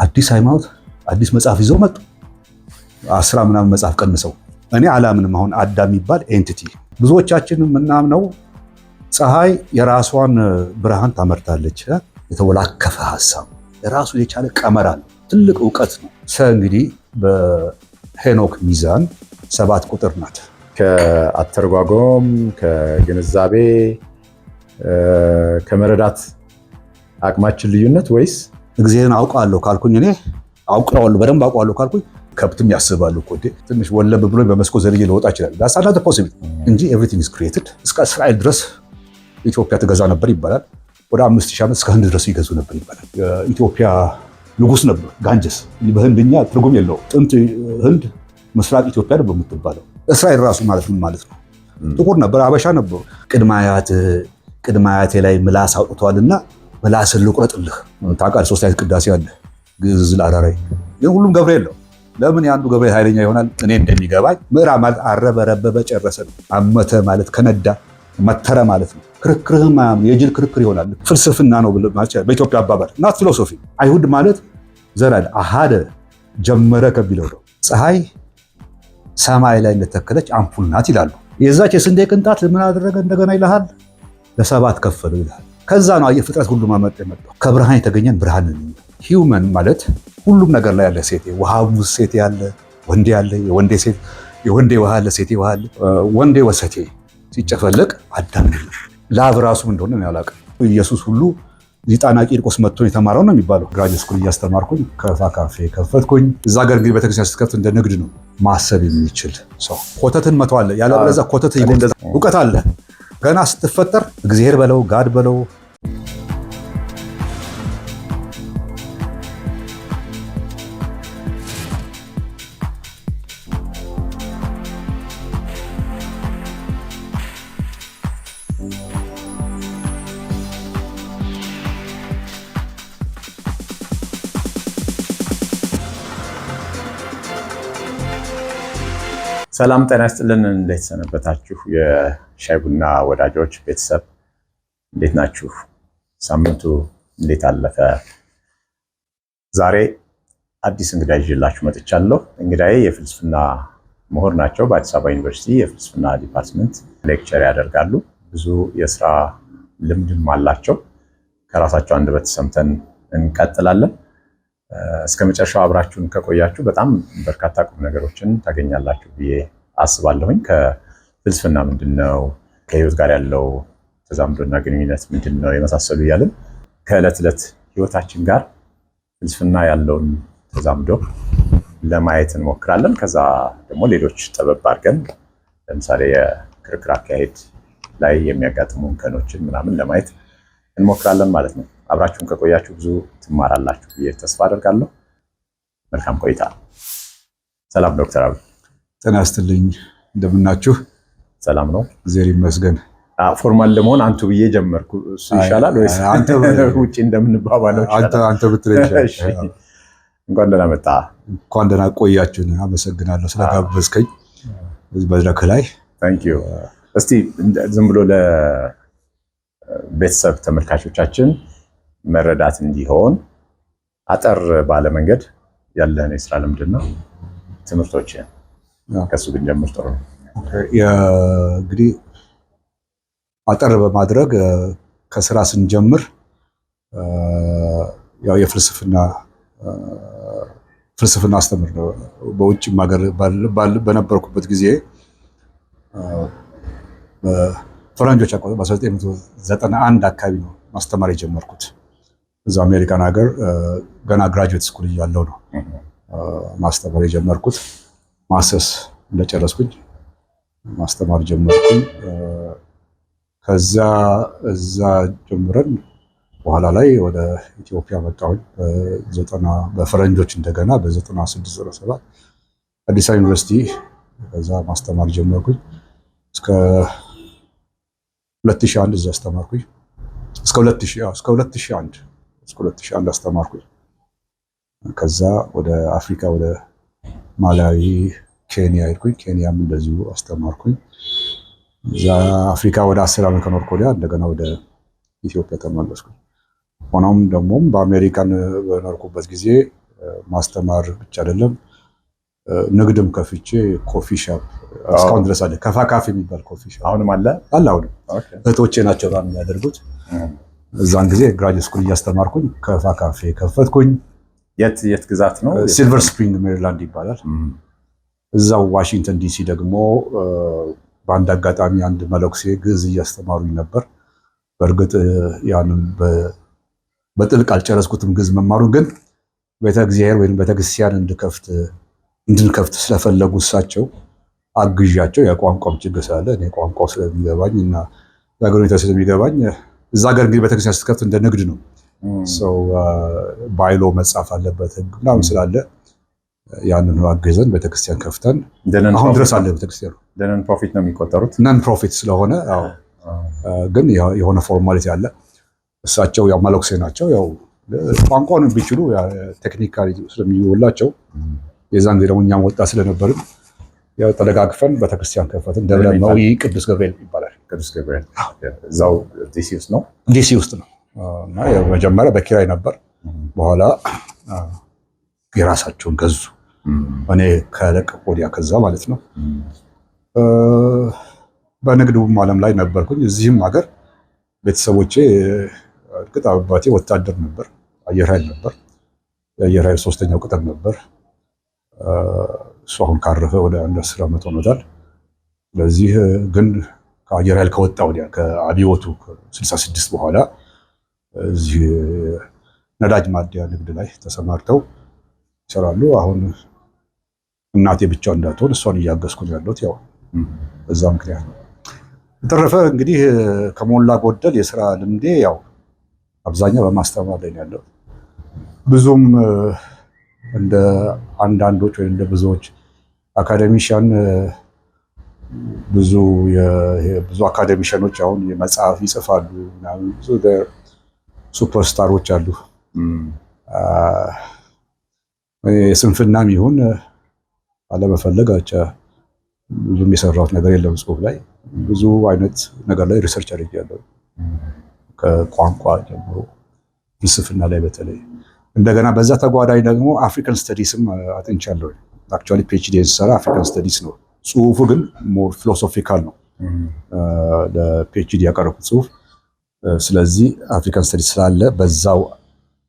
አዲስ ሃይማኖት አዲስ መጽሐፍ ይዘው መጡ። 10 ምናምን መጽሐፍ ቀንሰው። እኔ አላምንም። አሁን አዳም የሚባል ኤንቲቲ ብዙዎቻችን የምናምነው ፀሐይ የራሷን ብርሃን ታመርታለች። የተወላከፈ ሐሳብ የራሱ የቻለ ቀመር አለ። ትልቅ ዕውቀት ነው። እንግዲህ በሄኖክ ሚዛን 7 ቁጥር ናት። ከአተርጓጎም ከግንዛቤ ከመረዳት አቅማችን ልዩነት ወይስ እግዚአብሔርን አውቃለሁ ካልኩኝ እኔ አውቀዋለሁ በደንብ አውቀዋለሁ ካልኩኝ ከብትም ያስባሉ እኮ ትንሽ ወለብ ብሎ በመስኮት ዘልዬ ልወጣ ይችላል። that's not possible እንጂ everything is created። እስከ እስራኤል ድረስ ኢትዮጵያ ትገዛ ነበር ይባላል። ወደ 5000 ዓመት እስከ ህንድ ድረስ ይገዙ ነበር ይባላል። የኢትዮጵያ ንጉስ ነበር ጋንጀስ። በህንድኛ ትርጉም የለውም። ጥንት ህንድ ምስራቅ ኢትዮጵያ ነበር የምትባለው። እስራኤል ራሱ ማለት ምን ማለት ነው? ጥቁር ነበር፣ አበሻ ነበሩ። ቅድመ አያቴ ላይ ምላስ አውጥቷልና ምላስን ልቁረጥልህ። ታውቃለህ 3 አይነት ቅዳሴ አለ። ግዕዝ ለአራራይ ግን ሁሉም ገብርኤል ነው። ለምን ያንዱ ገብርኤል ኃይለኛ ይሆናል? እኔ እንደሚገባኝ ምዕራብ ማለት አረበ ረበበ ጨረሰ ነው። አመተ ማለት ከነዳ መተረ ማለት ነው። ክርክርህም የጅል ክርክር ይሆናል። ፍልስፍና ነው በኢትዮጵያ አባባል ናት ፊሎሶፊ። አይሁድ ማለት ዘራል አሃደ ጀመረ ከቢለው ነው። ፀሐይ ሰማይ ላይ እንደተከለች አምፑል ናት ይላሉ። የዛች የስንዴ ቅንጣት ምን አደረገ እንደገና ይልሃል? ለ7 ከፈለው ይልሃል። ከዛ ነው የፍጥረት ሁሉ ማመጥ የመጣው። ከብርሃን የተገኘን ብርሃን ነው። ሂውመን ማለት ሁሉም ነገር ላይ ያለ ሴቴ ውሃ ውስጥ ሴቴ ያለ ወንዴ ያለ የወንዴ ሴት የወንዴ ውሃ አለ ሴቴ ውሃ አለ ወንዴ ወሰቴ ሲጨፈለቅ አዳም ላብ ራሱ እንደሆነ ነው ያላቀ ኢየሱስ ሁሉ ዚጣና ቂርቆስ መጥቶ የተማረው ነው የሚባለው። ግራጁዌት ስኩል እያስተማርኩኝ ካፌ ከፈትኩኝ። እዛ ጋር እንግዲህ ቤተክርስቲያን ስትከፍት እንደ ንግድ ነው። ማሰብ የሚችል ሰው ኮተትን መተው አለ። ያለበለዚያ ኮተት እውቀት አለ ገና ስትፈጠር እግዚአብሔር በለው ጋድ በለው ሰላም ጤና ይስጥልን። እንዴት ሰነበታችሁ? የሻይ ቡና ወዳጆች ቤተሰብ እንዴት ናችሁ? ሳምንቱ እንዴት አለፈ? ዛሬ አዲስ እንግዳ ይዤላችሁ መጥቻለሁ። እንግዳዬ የፍልስፍና ምሁር ናቸው። በአዲስ አበባ ዩኒቨርሲቲ የፍልስፍና ዲፓርትመንት ሌክቸር ያደርጋሉ። ብዙ የስራ ልምድም አላቸው። ከራሳቸው አንደበት ሰምተን እንቀጥላለን። እስከ መጨረሻው አብራችሁን ከቆያችሁ በጣም በርካታ ቁም ነገሮችን ታገኛላችሁ ብዬ አስባለሁኝ። ከፍልስፍና ምንድነው፣ ከህይወት ጋር ያለው ተዛምዶና ግንኙነት ምንድነው የመሳሰሉ እያልን ከዕለት ዕለት ህይወታችን ጋር ፍልስፍና ያለውን ተዛምዶ ለማየት እንሞክራለን። ከዛ ደግሞ ሌሎች ጠበብ አድርገን ለምሳሌ የክርክር አካሄድ ላይ የሚያጋጥሙ እንከኖችን ምናምን ለማየት እንሞክራለን ማለት ነው። አብራችሁን ከቆያችሁ ብዙ ትማራላችሁ ብዬ ተስፋ አደርጋለሁ። መልካም ቆይታ። ሰላም ዶክተር አብይ። ጤና ይስጥልኝ። እንደምናችሁ? ሰላም ነው፣ እግዚአብሔር ይመስገን። ፎርማል ለመሆን አንቱ ብዬ ጀመርኩ። እሱ ይሻላል ወይስ ውጪ እንደምንባባለው ይሻላል? አንተ ብትለኝ ይሻላል። እንኳን ደህና መጣ። እንኳን ደህና ቆያችሁን። አመሰግናለሁ ስለጋበዝከኝ በዚህ መድረክ ላይ። ታንክ ዩ። እስቲ ዝም ብሎ ለቤተሰብ ተመልካቾቻችን መረዳት እንዲሆን አጠር ባለ መንገድ ያለህን የስራ ልምድና ትምህርቶችን ከሱ ብንጀምር ጥሩ ነው። እንግዲህ አጠር በማድረግ ከስራ ስንጀምር ያው የፍልስፍና አስተምር ነው። በውጭም ሀገር በነበርኩበት ጊዜ በፈረንጆች አቆጣጠር በ1991 አካባቢ ነው ማስተማር የጀመርኩት። እዛ አሜሪካን ሀገር ገና ግራጁዌት ስኩል እያለሁ ነው ማስተማር የጀመርኩት። ማስተርስ እንደጨረስኩኝ ማስተማር ጀመርኩኝ። ከዛ እዛ ጀምረን በኋላ ላይ ወደ ኢትዮጵያ መጣሁኝ በፈረንጆች እንደገና በ96-97 አዲስ አበባ ዩኒቨርሲቲ ከዛ ማስተማር ጀመርኩኝ። እስከ 2001 እዛ አስተማርኩኝ። እስከ 2001 አስተማርኩኝ። ከዛ ወደ አፍሪካ ወደ ማላዊ፣ ኬንያ ሄድኩኝ። ኬንያም እንደዚሁ አስተማርኩኝ። እዛ አፍሪካ ወደ 10 ዓመት ከኖርኩ ወዲያ እንደገና ወደ ኢትዮጵያ ተመለስኩኝ። ሆኖም ደግሞ በአሜሪካን በኖርኩበት ጊዜ ማስተማር ብቻ አይደለም፣ ንግድም ከፍቼ ኮፊ ሻፕ እስካሁን ድረስ አለ። ከፋ ካፌ የሚባል ኮፊ ሻፕ አሁንም አለ። አሁንም እህቶቼ ናቸው ራን የሚያደርጉት። እዛን ጊዜ ግራጁዌት ስኩል እያስተማርኩኝ ከፋ ካፌ ከፈትኩኝ። የት ግዛት ነው? ሲልቨር ስፕሪንግ ሜሪላንድ ይባላል። እዛው ዋሽንግተን ዲሲ ደግሞ በአንድ አጋጣሚ አንድ መለኩሴ ግዕዝ እያስተማሩኝ ነበር። በእርግጥ ያንን በጥልቅ አልጨረስኩትም ግዕዝ መማሩን፣ ግን ቤተ እግዚአብሔር ወይም ቤተክርስቲያን እንድንከፍት ስለፈለጉ እሳቸው አግዣቸው፣ የቋንቋም ችግር ስላለ እኔ ቋንቋው ስለሚገባኝ እና የሀገር ሁኔታ ስለሚገባኝ፣ እዛ ሀገር እንግዲህ ቤተክርስቲያን ስትከፍት እንደ ንግድ ነው። ሰው ባይሎ መጻፍ አለበት ህግ ምናምን ስላለ ያንን አግዘን ቤተክርስቲያን ከፍተን አሁን ድረስ አለ። ቤተክርስቲያኑ ነን ፕሮፊት ነው የሚቆጠሩት። ነን ፕሮፊት ስለሆነ ግን የሆነ ፎርማሊቲ አለ። እሳቸው ያው መለኩሴ ናቸው። ያው ቋንቋውን ቢችሉ ቴክኒካሊ ስለሚውላቸው የዛን ጊዜ ደግሞ እኛም ወጣት ስለነበርን ያው ተደጋግፈን ቤተክርስቲያን ከፈትን። ደብረ መዊ ቅዱስ ገብርኤል ይባላል። ቅዱስ ገብርኤል እዛው ዲሲ ውስጥ ነው። ዲሲ ውስጥ ነው እና መጀመሪያ በኪራይ ነበር። በኋላ የራሳቸውን ገዙ። እኔ ከለቀቁ ወዲያ ከዛ ማለት ነው። በንግዱም ዓለም ላይ ነበርኩኝ። እዚህም ሀገር ቤተሰቦቼ እርግጥ አባቴ ወታደር ነበር፣ አየር ኃይል ነበር። የአየር ኃይል 3ኛው ቅጥር ነበር። እሱ አሁን ካረፈ ወደ 10 ዓመት ሆኖታል። ስለዚህ ግን ከአየር ኃይል ከወጣ ወዲያ ከአብዮቱ 66 በኋላ እዚህ ነዳጅ ማደያ ንግድ ላይ ተሰማርተው ይሰራሉ። አሁን እናቴ ብቻ እንዳትሆን እሷን እያገዝኩ ነው ያለሁት። ያው በዛ ምክንያት ነው። በተረፈ እንግዲህ ከሞላ ጎደል የስራ ልምዴ ያው አብዛኛው በማስተማር ላይ ነው ያለው። ብዙም እንደ አንዳንዶች ወይ እንደ ብዙዎች አካዴሚሻን ብዙ አካዴሚሻኖች አሁን የመጽሐፍ ይጽፋሉ ምናምን ብዙ ሱፐርስታሮች አሉ። የስንፍናም ይሁን አለመፈለጋቸው ብዙም የሰራሁት ነገር የለም። ጽሁፍ ላይ ብዙ አይነት ነገር ላይ ሪሰርች አድርጌያለሁ፣ ከቋንቋ ጀምሮ ፍልስፍና ላይ በተለይ እንደገና በዛ ተጓዳኝ ደግሞ አፍሪካን ስተዲስም አጥንቻለሁ። አክቹዋሊ ፒኤችዲ ስሰራ አፍሪካን ስተዲስ ነው። ጽሁፉ ግን ሞር ፊሎሶፊካል ነው ለፒኤችዲ ያቀረብኩት ጽሁፍ። ስለዚህ አፍሪካን ስተዲስ ስላለ በዛው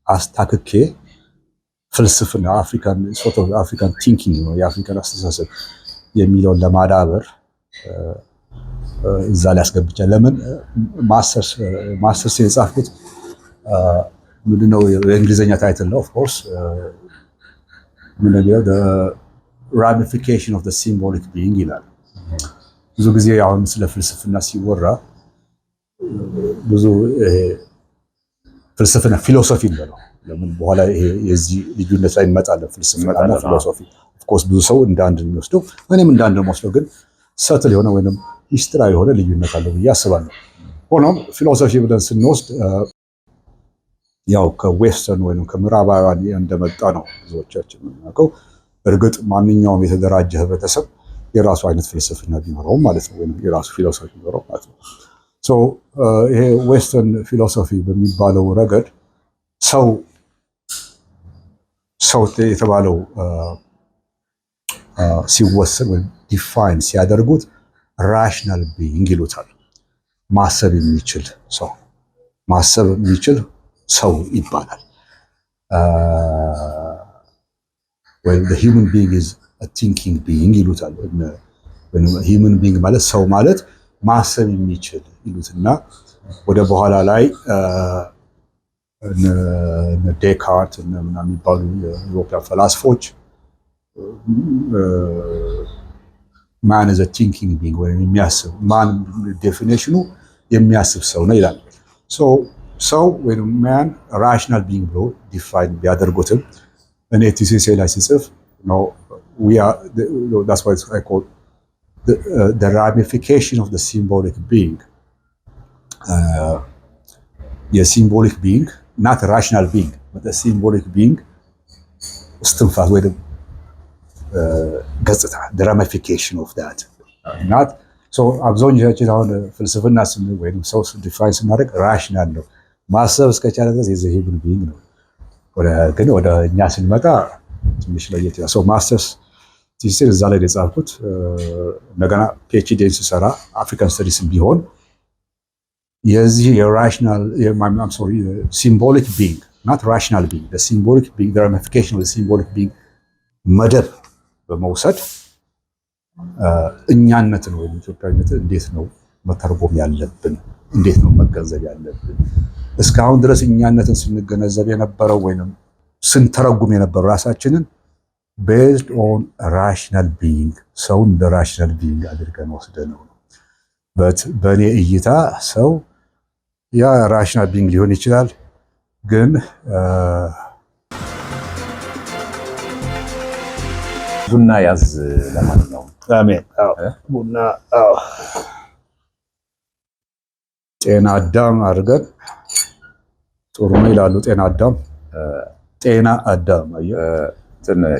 አስታክኬ ፍልስፍና አፍሪካን ቲንኪንግ ነው የአፍሪካን አስተሳሰብ የሚለውን ለማዳበር እዛ ላይ አስገብቻለሁ። ለምን ማስተርስ የጻፍኩት ምንድነው የእንግሊዝኛ ታይትል ነው። ኦፍ ኮርስ ምንድነው the ramification of the symbolic being ይላል። ብዙ ጊዜ አሁን ስለ ፍልስፍና ሲወራ ብዙ ፍልስፍና ፊሎሶፊ ነው። ለምን በኋላ ይሄ የዚህ ልዩነት ላይ እንመጣለን። ፍልስፍናና ፊሎሶፊ ኦፍ ኮርስ ብዙ ሰው እንደ አንድ የሚወስደው እኔም እንደ አንድ የምወስደው፣ ግን ሰትል የሆነ ወይንም ሚስጥራዊ የሆነ ልዩነት አለው ብዬ አስባለሁ። ሆኖም ፊሎሶፊ ብለን ስንወስድ ያው ከዌስተርን ወይም ከምዕራባውያን እንደመጣ ነው ብዙዎቻችን የምናውቀው። እርግጥ ማንኛውም የተደራጀ ህብረተሰብ የራሱ አይነት ፍልስፍና ቢኖረውም ማለት ነው፣ ወይም የራሱ ፊሎሶፊ ቢኖረው ማለት ነው። ይሄ ዌስተርን ፊሎሶፊ በሚባለው ረገድ ሰው የተባለው ሲወሰን ወይም ዲፋይን ሲያደርጉት ራሽናል ቢይንግ ይሉታል። ማሰብ የሚችል ሰው ይባላል። ወይም the human being is a thinking being ይሉታል። ወይም human being ማለት ሰው ማለት ማሰብ የሚችል ይሉትና ወደ በኋላ ላይ ዴካርት እና ምናምን የሚባሉ የኢሮፒያን ፈላስፎች ማን is a thinking being ወይም የሚያስብ ማን ዴፊኒሽኑ የሚያስብ ሰው ነው ይላል። ሰው ወይም ማን ራሽናል ቢንግ ብሎ ዲፋይን ቢያደርጉትም እኔ ቲሲሲ ላይ ሲጽፍ ነው that's why I call the ramification of the symbolic being የሲምቦሊክ ቢንግ not rational being but the symbolic being እስትንፋስ ወይ ገጽታ the ramification of that not so አብዛኞቻችን አሁን ፍልስፍና ወይም ሰው ዲፋይን ስናደርግ ራሽናል ነው ማሰብ እስከቻለ ድረስ የዚህ ሂውመን ቢንግ ነው። ግን ወደ እኛ ስንመጣ ትንሽ ለየት ይላል። ሰው ማስተርስ ቲሲስ እዛ ላይ የጻፍኩት እንደገና ፒኤችዲን ስሰራ አፍሪካን ስተዲስም ቢሆን የዚህ የራሽናል ሲምቦሊክ ቢንግ ናት ራሽናል ቢንግ ሲምቦሊክ ቢንግ ራሚፊኬሽን ኦፍ ሲምቦሊክ ቢንግ መደብ በመውሰድ እኛነትን ወይም ኢትዮጵያዊነትን እንዴት ነው መተርጎም ያለብን፣ እንዴት ነው መገንዘብ ያለብን። እስካሁን ድረስ እኛነትን ስንገነዘብ የነበረው ወይም ስንተረጉም የነበረው ራሳችንን ቤዝድ ኦን ራሽናል ቢንግ ሰውን እንደ ራሽናል ቢንግ አድርገን ወስደነው ነው። በእኔ እይታ ሰው ያ ራሽናል ቢንግ ሊሆን ይችላል፣ ግን ቡና ያዝ ለማንኛውም አሜን። ቡና ጤና አዳም አድርገን ጥሩ ነው ይላሉ። ጤና አዳም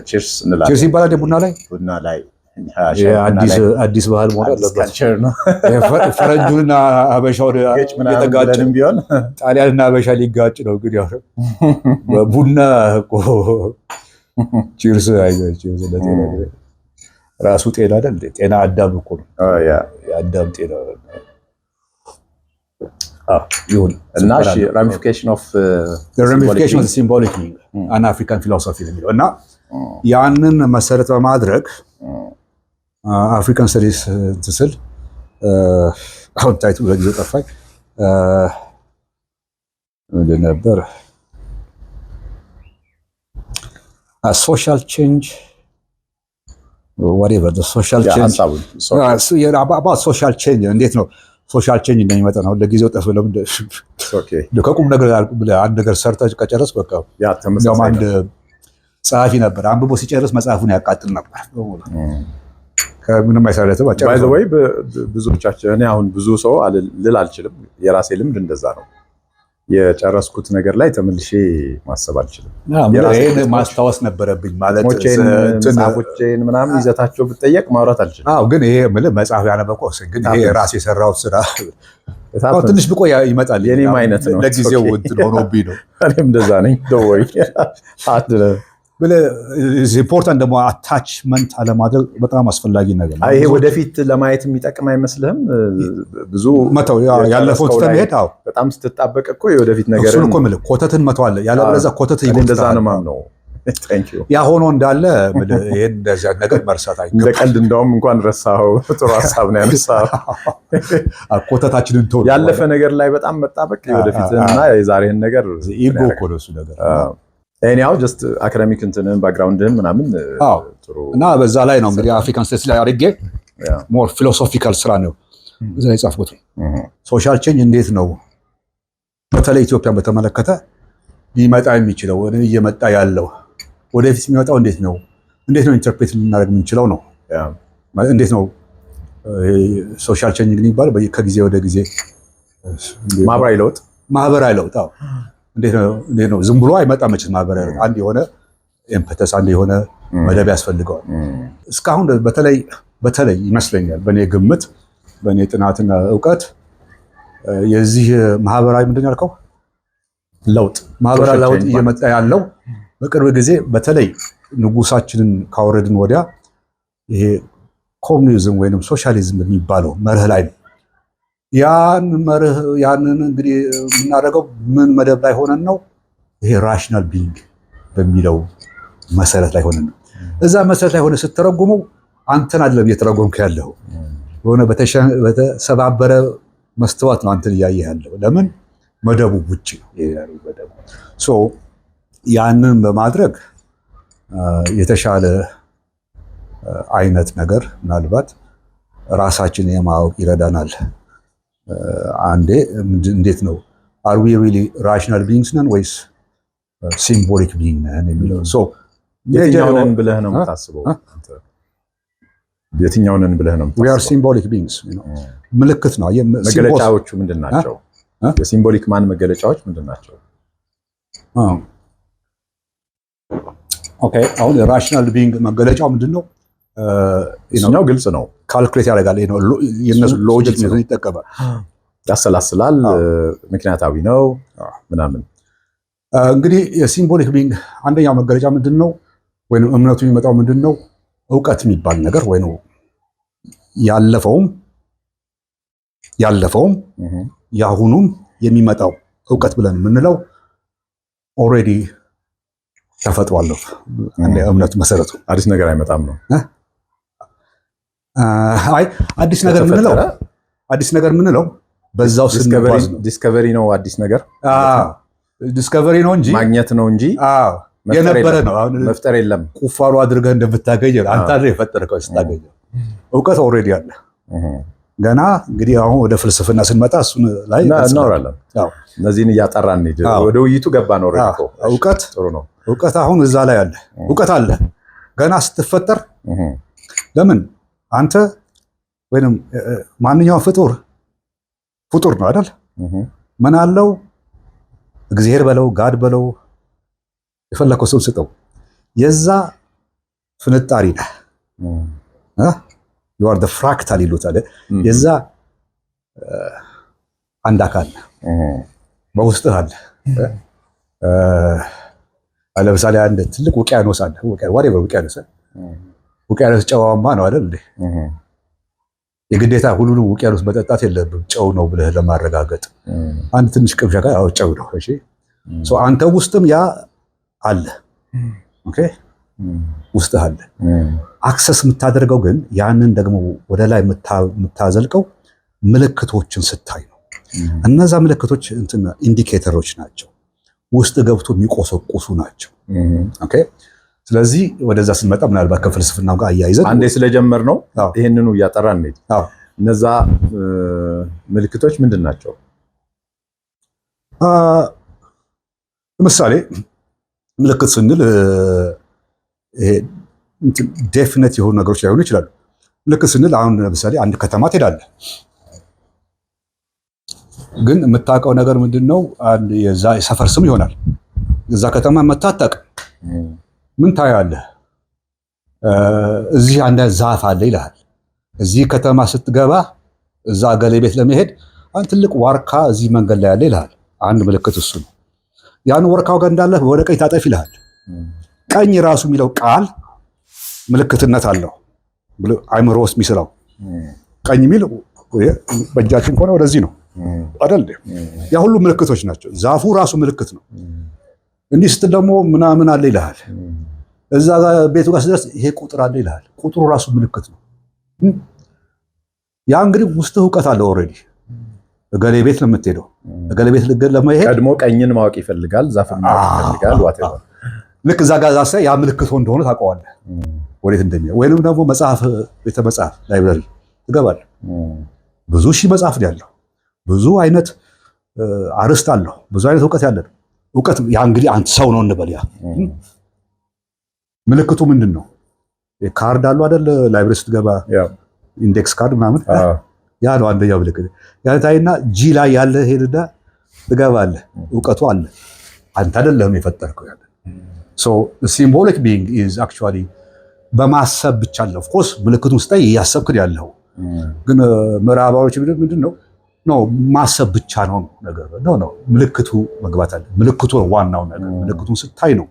ቺርስ እንላለን። ቺርስ ይባላል ቡና ላይ አዲስ ባህል መሆን አለበት። ፈረንጁንና አበሻው የተጋጨን ቢሆን ጣሊያንና አበሻ ሊጋጭ ነው። ግን ያው በቡና እኮ ቺርስ ቺርስ ለጤና ራሱ ጤና አይደል? ጤና አዳም እኮ ነው። የአዳም ጤና ይሁን እና ራሚፊኬሽን ኦፍ ሲምቦሊክ አን አፍሪካን ፊሎሶፊ የሚለው እና ያንን መሰረት በማድረግ አፍሪካን ስተዲስ ትስል አሁን ታይቱ ለጊዜው ጠፋኝ ምንድን ነበር? ሶሻል ቼንጅ whatever the social change about social change እንዴት ነው ሶሻል ቼንጅ እንደሚመጣ ነው። ለጊዜው ጠፍ ከቁም ነገር አንድ ነገር ሰርተህ ከጨረስ በቃ አንድ ጸሐፊ ነበር አንብቦ ሲጨርስ መጽሐፉን ያቃጥል ነበር። ከምንም አይሰራለትም። ባይ ዘ ወይ ብዙዎቻችን እኔ አሁን ብዙ ሰው ልል አልችልም። የራሴ ልምድ እንደዛ ነው። የጨረስኩት ነገር ላይ ተመልሼ ማሰብ አልችልም። ይሄን ማስታወስ ነበረብኝ ማለት መጽሐፎቼን ምናምን ይዘታቸው ብጠየቅ ማውራት አልችልም። አዎ ግን ይሄ መጽሐፍ ያነበብከው ግን ይሄ ራሴ የሰራሁት ስራ ትንሽ ብቆይ ይመጣል። የኔም አይነት ነው። ለጊዜው እንትን ሆኖብኝ ነው። እኔም እንደዛ ነኝ። ደወይ ኢምፖርታንት ደግሞ አታችመንት አለማድረግ በጣም አስፈላጊ ነገር ነው። ይሄ ወደፊት ለማየት የሚጠቅም አይመስልህም? ብዙ መተው ያለፈው ተመሄድ በጣም ስትጣበቅ እኮ የወደፊት ነገር እሱን እኮ ማለት ኮተትን መተው አለ። ያለበለዚያ ኮተት ይጎዳል። እንደዛ ነው ማምነው። ያ ሆኖ እንዳለ ይሄን እንደዛ ነገር መርሳት አይገባም። እንደ ቀልድ እንደውም እንኳን ረሳኸው። ጥሩ ሀሳብ ነው ያነሳኸው። ኮተታችንን ተው። ያለፈ ነገር ላይ በጣም መጣበቅ የወደፊትና የዛሬን ነገር ኢጎ እኮ ነው እሱ ነገር። እኔው ጀስት አካዳሚክ እንትንን ባክግራውንድን ምናምን ጥሩ እና በዛ ላይ ነው እንግዲህ አፍሪካን ስተዲስ ላይ አድርጌ ሞር ፊሎሶፊካል ስራ ነው እዛ ላይ ጻፍኩት። ሶሻል ቼንጅ እንዴት ነው በተለይ ኢትዮጵያን በተመለከተ ሊመጣ የሚችለው እየመጣ ያለው ወደፊት የሚመጣው እንዴት ነው ኢንተርፕሬት ልናደርግ የምንችለው ነው። እንዴት ነው ሶሻል ቼንጅ ግን ይባል ከጊዜ ወደ ጊዜ ማህበራዊ ለውጥ እንዴት ነው ዝም ብሎ አይመጣም። መቼም ማህበራዊ ለውጥ አንድ የሆነ ኤምፐተስ አንድ የሆነ መደብ ያስፈልገዋል። እስካሁን በተለይ ይመስለኛል በእኔ ግምት በእኔ ጥናትና እውቀት የዚህ ማህበራዊ ምንድን ያልከው ማህበራዊ ለውጥ እየመጣ ያለው በቅርብ ጊዜ በተለይ ንጉሳችንን ካወረድን ወዲያ ይሄ ኮሙኒዝም ወይንም ሶሻሊዝም የሚባለው መርህ ላይ ነው። ያንን እንግዲህ የምናደርገው ምን መደብ ላይ ሆነን ነው? ይሄ ራሽናል ቢንግ በሚለው መሰረት ላይ ሆነን ነው። እዛ መሰረት ላይ ሆነ ስትተረጉመው አንተን አይደለም እየተረጎምክ ያለው የሆነ በተሰባበረ መስተዋት ነው አንተን እያየህ ያለው። ለምን መደቡ ውጭ ነው። ያንን በማድረግ የተሻለ አይነት ነገር ምናልባት ራሳችን የማወቅ ይረዳናል። አንዴ እንዴት ነው are we really rational beings ነን ወይስ symbolic being ነን የሚለው የትኛውን ብለህ ነው የምታስበው? የትኛውን ብለህ ነው we are symbolic beings ምልክት ነው። መገለጫዎቹ ምንድናቸው? የሲምቦሊክ ማን መገለጫዎች ምንድናቸው? ኦኬ አሁን ራሽናል ቢንግ መገለጫው ምንድነው? ነው ግልጽ ነው። ካልኩሌት ያደርጋል። የነሱ ሎጂክ ነው ይጠቀማል፣ ያሰላስላል፣ ምክንያታዊ ነው ምናምን። እንግዲህ የሲምቦሊክ ቢንግ አንደኛው መገለጫ ምንድነው? ወይም እምነቱ የሚመጣው ምንድነው? እውቀት የሚባል ነገር ወይ ነው ያለፈውም ያሁኑም የሚመጣው እውቀት ብለን የምንለው ኦልሬዲ ተፈጥሯል። እንደ እምነቱ መሰረቱ አዲስ ነገር አይመጣም ነው። አይ አዲስ ነገር የምንለው በዛው ዲስከቨሪ ነው። አዲስ ነገር ዲስከቨሪ ነው እንጂ ማግኘት ነው እንጂ የነበረ ነው። አሁን መፍጠር የለም። ቁፋሮ አድርገህ እንደምታገኝ አንተ አይደል የፈጠርከው ስታገኘው። እውቀት ኦልሬዲ አለ። ገና እንግዲህ አሁን ወደ ፍልስፍና ስንመጣ እሱን ላይ እናወራለን። እነዚህን እያጠራን እንሂድ። ወደ ውይይቱ ገባን። ኦልሬዲ እውቀት ጥሩ ነው። እውቀት አሁን እዛ ላይ አለ። እውቀት አለ ገና ስትፈጠር። ለምን አንተ ወይንም ማንኛውም ፍጡር ነው አይደል? ምን አለው? እግዚአብሔር በለው ጋድ በለው የፈለከው ሰው ስጠው፣ የዛ ፍንጣሪ ነህ። you are the fractal ይሉታል። የዛ አንድ አካል ነህ፣ በውስጥህ አለ። ለምሳሌ አንድ ትልቅ ውቅያኖስ አለ። ውቅያኖስ ጨዋማ ነው አይደል እንዴ? የግዴታ ሁሉንም ውቅያኖስ መጠጣት የለብም ጨው ነው ብለህ ለማረጋገጥ። አንድ ትንሽ ቅምሻ ጋር አዎ ጨው ነው። እሺ አንተ ውስጥም ያ አለ። ኦኬ ውስጥህ አለ። አክሰስ የምታደርገው ግን ያንን ደግሞ ወደ ላይ የምታዘልቀው ምልክቶችን ስታይ ነው። እነዛ ምልክቶች ኢንዲኬተሮች ናቸው፣ ውስጥ ገብቶ የሚቆሰቁሱ ናቸው። ኦኬ ስለዚህ ወደዛ ስንመጣ ምናልባት ከፍልስፍናው ጋር አያይዘን አንዴ ስለጀመር ነው ይሄንኑ እያጠራን እንሂድ። እነዛ ምልክቶች ምንድን ናቸው? ለምሳሌ ምልክት ስንል ዴፊኒት የሆኑ ነገሮች ላይሆኑ ይችላሉ። ምልክት ስንል አሁን ለምሳሌ አንድ ከተማ ትሄዳለህ፣ ግን የምታውቀው ነገር ምንድነው? አንድ የዛ የሰፈር ስም ይሆናል። እዛ ከተማ መታጠቅ ምን ታያለህ? እዚህ አንድ ዛፍ አለ ይልሃል። እዚህ ከተማ ስትገባ እዛ ገሌ ቤት ለመሄድ አንድ ትልቅ ዋርካ እዚህ መንገድ ላይ አለ ይልሃል። አንድ ምልክት እሱ ነው። ያን ወርካው ጋር እንዳለህ ወደ ቀኝ ታጠፍ ይልሃል። ቀኝ ራሱ የሚለው ቃል ምልክትነት አለው። አይምሮ ውስጥ የሚስለው ቀኝ የሚል በእጃችን ከሆነ ወደዚህ ነው አይደል? ያ ሁሉ ምልክቶች ናቸው። ዛፉ ራሱ ምልክት ነው። እንዲህ ስትል ደግሞ ምናምን አለ ይልሃል። እዛ ቤቱ ጋር ስደርስ ይሄ ቁጥር አለ ይልሃል። ቁጥሩ ራሱ ምልክት ነው። ያ እንግዲህ ውስጥ እውቀት አለ ኦልሬዲ። እገሌ ቤት ነው የምትሄደው። እገሌ ቤት ለመሄድ ቀድሞ ቀኝን ማወቅ ይፈልጋል፣ ዛፍን ማወቅ ይፈልጋል። ዋቴቨር ልክ እዛ ጋር ዛሳ ያ ምልክት እንደሆነ ታውቀዋለህ ወዴት እንደሚሄድ። ወይንም ደግሞ ቤተ መጽሐፍ ላይብረሪ ትገባለህ። ብዙ ሺህ መጽሐፍ ነው ያለው። ብዙ አይነት አርስት አለው። ብዙ አይነት እውቀት ያለ ነው። እውቀት ያ እንግዲህ አንተ ሰው ነው እንበል። ያ ምልክቱ ምንድን ነው? ካርድ አለው አይደል? ላይብረሪ ስትገባ ኢንዴክስ ካርድ ምናምን ያ ነው አንደኛው ምልክት። ያ ታይና ጂ ላይ ያለ ሄድና ትገባለህ። እውቀቱ አለ። አንተ አይደለም የፈጠርከው ያለ። ሶ ሲምቦሊክ ቢንግ ኢዝ አክቹዋሊ በማሰብ ብቻ አለ። ኦፍ ኮርስ ምልክቱን ስታይ እያሰብክ ያለው ግን ምዕራባዎች ምንድን ነው ማሰብ ብቻ ነው ነገር ነው። ምልክቱ መግባት አለ። ምልክቱ ነው ዋናው ነገር። ምልክቱን ስታይ ነው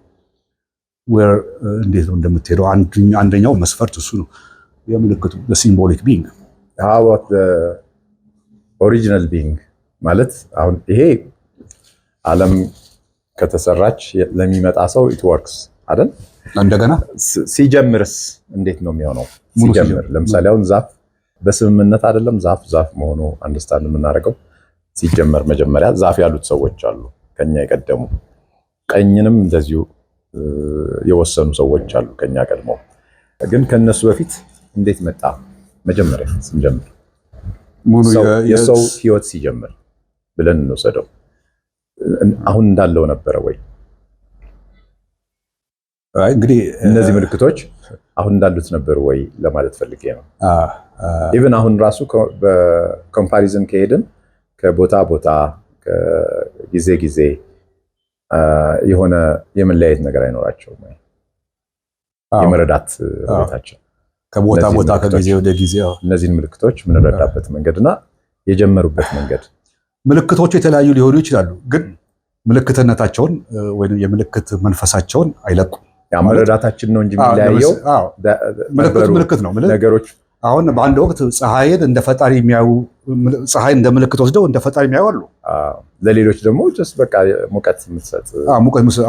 እንዴት ነው እንደምትሄደው። አንደኛው መስፈርት እሱ ነው የምልክቱ ሲምቦሊክ ቢንግ። how about the original being ማለት አሁን ይሄ ዓለም ከተሰራች ለሚመጣ ሰው it works አይደል? እንደገና ሲጀምርስ እንዴት ነው የሚሆነው? ሲጀምር ለምሳሌ አሁን ዛፍ በስምምነት አይደለም ዛፍ መሆኑ አንደርስታንድ የምናደርገው ሲጀመር መጀመሪያ ዛፍ ያሉት ሰዎች አሉ ከኛ የቀደሙ። ቀኝንም እንደዚሁ የወሰኑ ሰዎች አሉ ከኛ ቀድሞ። ግን ከነሱ በፊት እንዴት መጣ? መጀመሪያ ስንጀምር የሰው ህይወት ሲጀምር ብለን እንወሰደው አሁን እንዳለው ነበረ ወይ? እንግዲህ እነዚህ ምልክቶች አሁን እንዳሉት ነበሩ ወይ ለማለት ፈልጌ ነው። ኢቭን አሁን ራሱ በኮምፓሪዝን ከሄድን ከቦታ ቦታ ከጊዜ የሆነ የመለያየት ነገር አይኖራቸውም። የመረዳት ሁኔታቸው ከቦታ ቦታ ከጊዜ ወደ ጊዜ እነዚህን ምልክቶች የምንረዳበት መንገድና የጀመሩበት መንገድ ምልክቶቹ የተለያዩ ሊሆኑ ይችላሉ። ግን ምልክትነታቸውን ወይም የምልክት መንፈሳቸውን አይለቁም። መረዳታችን ነው እንጂ የሚለያየው ምልክት ነው ነገሮች። አሁን በአንድ ወቅት ፀሐይን እንደ ፈጣሪ የሚያዩ ፀሐይን እንደ ምልክት ወስደው እንደ ፈጣሪ የሚያዩ አሉ። ለሌሎች ደግሞ በቃ ሙቀት የምትሰጥ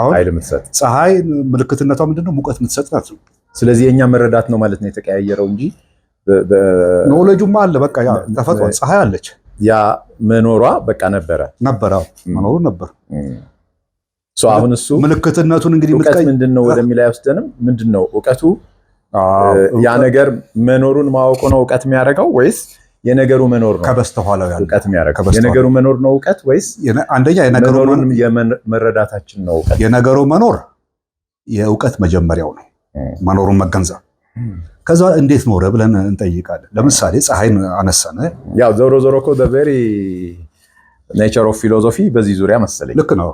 ኃይል የምትሰጥ ፀሐይ ምልክትነቷ ምንድነው? ሙቀት የምትሰጥ ናት። ስለዚህ የኛ መረዳት ነው ማለት ነው የተቀያየረው እንጂ ኖሌጁማ አለ። በቃ ያ ተፈጥሮ ፀሐይ አለች። ያ መኖሯ በቃ ነበረ መኖሩ ነበር። አሁን እሱ ምልክትነቱን እንግዲህ እውቀት ምንድነው ወደሚለው አይወስደንም። ምንድነው እውቀቱ? ያ ነገር መኖሩን ማወቁ ነው እውቀት የሚያደርገው ወይስ የነገሩ መኖር ነው ከበስተኋላው ያለው እውቀት የሚያደርገው? የነገሩ መኖር ነው እውቀት ወይስ አንደኛ የነገሩ መረዳታችን ነው እውቀት? የነገሩ መኖር የእውቀት መጀመሪያው ነው፣ መኖሩን መገንዘብ። ከዛ እንዴት ኖረ ብለን እንጠይቃለን። ለምሳሌ ፀሐይን አነሳነ። ያው ዞሮ ዞሮ እኮ the very nature of philosophy በዚህ ዙሪያ መሰለኝ። ልክ ነው።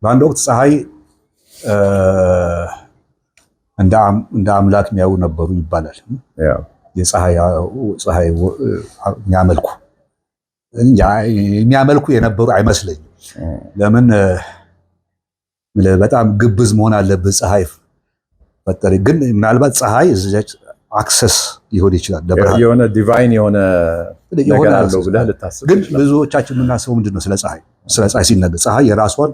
በአንድ ወቅት ፀሐይ እንደ አምላክ የሚያዩ ነበሩ ይባላል። የፀሐይ የሚያመልኩ የነበሩ አይመስለኝም። ለምን በጣም ግብዝ መሆን አለበት ፀሐይ ፈጠረ። ግን ምናልባት ፀሐይ እዚያች አክሰስ ሊሆን ይችላል የሆነ ዲቫይን የሆነ ነገር አለው ብለህ ልታስብ። ግን ብዙዎቻችን የምናስበው ምንድነው ስለ ፀሐይ ሲነገር ፀሐይ የራሷን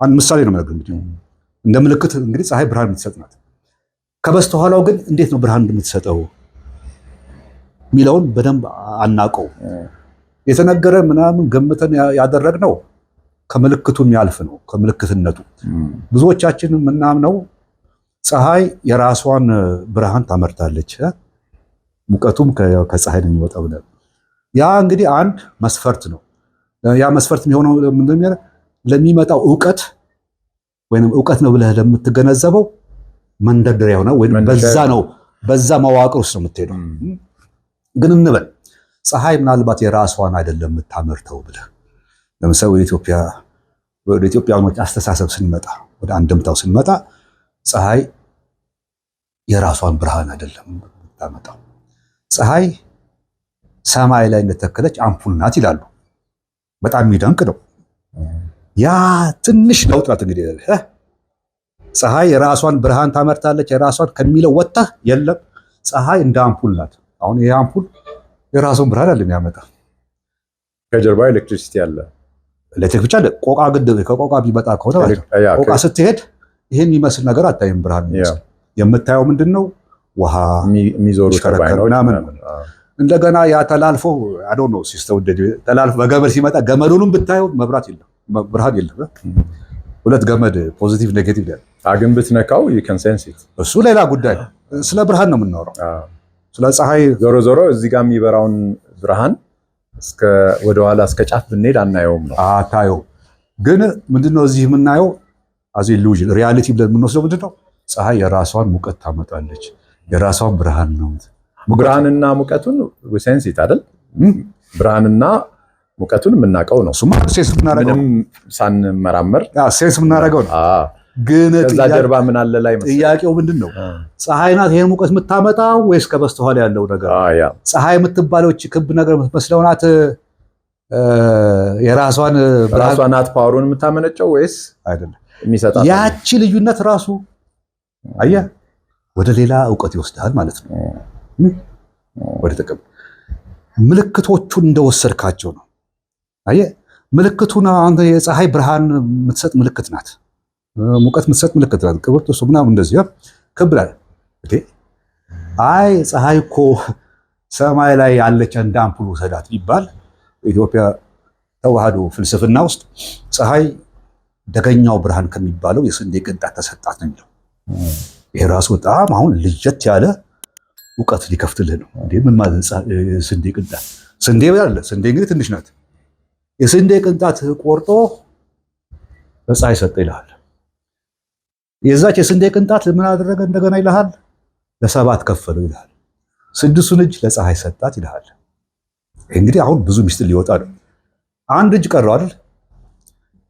አንድ ምሳሌ ነው የምነግርህ። እንግዲህ እንደ ምልክት እንግዲህ ፀሐይ ብርሃን የምትሰጥ ናት። ከበስተኋላው ግን እንዴት ነው ብርሃን እንደምትሰጠው የሚለውን በደንብ አናውቀው። የተነገረ ምናምን ገምተን ያደረግነው ከምልክቱ የሚያልፍ ነው። ከምልክትነቱ ብዙዎቻችን የምናምነው ፀሐይ የራሷን ብርሃን ታመርታለች፣ ሙቀቱም ከፀሐይ ነው የሚወጣው ብለን። ያ እንግዲህ አንድ መስፈርት ነው። ያ መስፈርት የሚሆነው ምንድን ነው? ለሚመጣው እውቀት ወይም እውቀት ነው ብለህ ለምትገነዘበው መንደርደሪያ ሆነ ወይም በዛ መዋቅር ውስጥ ነው የምትሄደው። ግን እንበል ፀሐይ ምናልባት የራሷን አይደለም የምታመርተው ብለህ ለምሳሌ ወደ ኢትዮጵያኖች አስተሳሰብ ስንመጣ፣ ወደ አንድምታው ስንመጣ ፀሐይ የራሷን ብርሃን አይደለም የምታመጣው። ፀሐይ ሰማይ ላይ እንደተከለች አምፑል ናት ይላሉ። በጣም የሚደንቅ ነው። ያ ትንሽ ለውጥ ናት እንግዲህ። ፀሐይ የራሷን ብርሃን ታመርታለች የራሷን ከሚለው ወጥተህ የለም ፀሐይ እንደ አምፑል ናት። አሁን ይሄ አምፑል የራሱን ብርሃን አለ የሚያመጣ፣ ከጀርባ ኤሌክትሪሲቲ አለ። ኤሌክትሪክ ብቻ ቆቃ ግድብ ከቆቃ ቢመጣ ከሆነ ቆቃ ስትሄድ ይሄን የሚመስል ነገር አታይም። ብርሃን የምታየው ምንድነው? ውሃ የሚዞሩ ተርባይኖች እንደገና ያ ተላልፎ አዶ ነው ሲስተም ተላልፎ በገመድ ሲመጣ ገመዱንም ብታየው መብራት የለም፣ ብርሃን የለም። ሁለት ገመድ ፖዚቲቭ ኔጌቲቭ ያለ አግን ብትነካው you can sense it። እሱ ሌላ ጉዳይ። ስለ ብርሃን ነው የምናወራው። ስለ ፀሐይ ዞሮ ዞሮ እዚህ ጋር የሚበራውን ብርሃን ወደ ኋላ እስከ ጫፍ ብንሄድ አናየውም ነው። አታየው። ግን ምንድነው እዚህ የምናየው አዚ ኢሉዥን ሪያሊቲ ብለን የምንወስደው ምንድነው? ፀሐይ የራሷን ሙቀት ታመጣለች፣ የራሷን ብርሃን ነው። ብርሃንና ሙቀቱን ሴንስ ኢት አይደል? ብርሃንና ሙቀቱን የምናውቀው ነው። እሱማ ሴንስ የምናደርገው ምንም ሳንመራመር ሴንስ የምናደርገው ነው። ግን ከዛ ጀርባ ምን አለ ላይ መሰለኝ ጥያቄው ምንድነው? ፀሐይ ናት ይሄን ሙቀት የምታመጣው ወይስ ከበስተኋላ ያለው ነገር? ፀሐይ የምትባለው እቺ ክብ ነገር የምትመስለው ናት የራሷን ናት ፓወሩን የምታመነጨው ወይስ አይደለም? የሚሰጣት ያቺ ልዩነት ራሱ አየህ ወደ ሌላ እውቀት ይወስዳል ማለት ነው። ወደ ጥቅም ምልክቶቹን እንደወሰድካቸው ነው። አየህ ምልክቱን አንተ የፀሐይ ብርሃን የምትሰጥ ምልክት ናት፣ ሙቀት የምትሰጥ ምልክት ናት። ክብርት እሱ ምናምን እንደዚህ ክብ ላይ አይ ፀሐይ እኮ ሰማይ ላይ ያለች እንደ አምፑል ውሰዳት ይባል። በኢትዮጵያ ተዋህዶ ፍልስፍና ውስጥ ፀሐይ ደገኛው ብርሃን ከሚባለው የስንዴ ቅንጣት ተሰጣት ነው የሚለው። ይሄ ራሱ በጣም አሁን ልየት ያለ እውቀት ሊከፍትልህ ነው። እንዴ ምን ማለት ስንዴ ቅንጣት? ስንዴ ያለ ስንዴ እንግዲህ ትንሽ ናት። የስንዴ ቅንጣት ቆርጦ ለፀሐይ ሰጠ ይልሃል። የዛች የስንዴ ቅንጣት ምን አደረገ እንደገና ይልሃል? ለሰባት ከፈለው ይልሃል። ስድስቱን እጅ ለፀሐይ ሰጣት ይልሃል። እንግዲህ አሁን ብዙ ሚስጥር ሊወጣ ነው። አንድ እጅ ቀረው አይደል?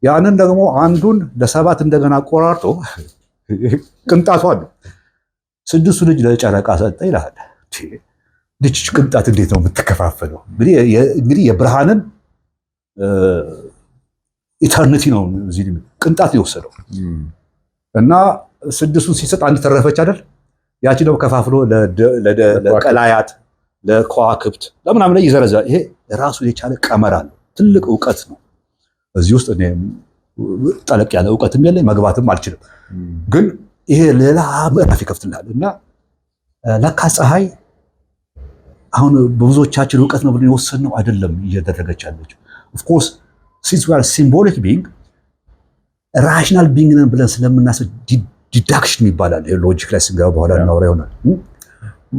ያንን ደግሞ አንዱን ለሰባት እንደገና ቆራርጦ ቅንጣቷን ነው ስድስቱን እጅ ለጨረቃ ሰጠ ይልሃል። ልጅ ቅንጣት እንዴት ነው የምትከፋፈለው? እንግዲህ የብርሃንን ኢተርኒቲ ነው እዚህ ቅንጣት የወሰደው እና 6ቱን ሲሰጥ አንድ ተረፈች አይደል? ያቺ ደግሞ ከፋፍሎ ለቀላያት ለከዋክብት ለምናምን ላይ ይዘረዛል። ይሄ ራሱ የቻለ ቀመር አለው። ትልቅ እውቀት ነው። እዚህ ውስጥ እኔ ጠለቅ ያለ እውቀትም የለኝ መግባትም አልችልም። ግን ይሄ ሌላ ምዕራፍ ይከፍትልሃል እና ለካ ፀሐይ አሁን በብዙዎቻችን እውቀት ነው ብለን የወሰንነው አይደለም እየደረገች ያለችው። ኦፍ ኮርስ ሲንስ ዊ አር ሲምቦሊክ ቢንግ ራሽናል ቢንግ ነን ብለን ስለምናስብ ዲዳክሽን ይባላል። ሎጂክ ላይ ስንገባ በኋላ እናወራ ይሆናል።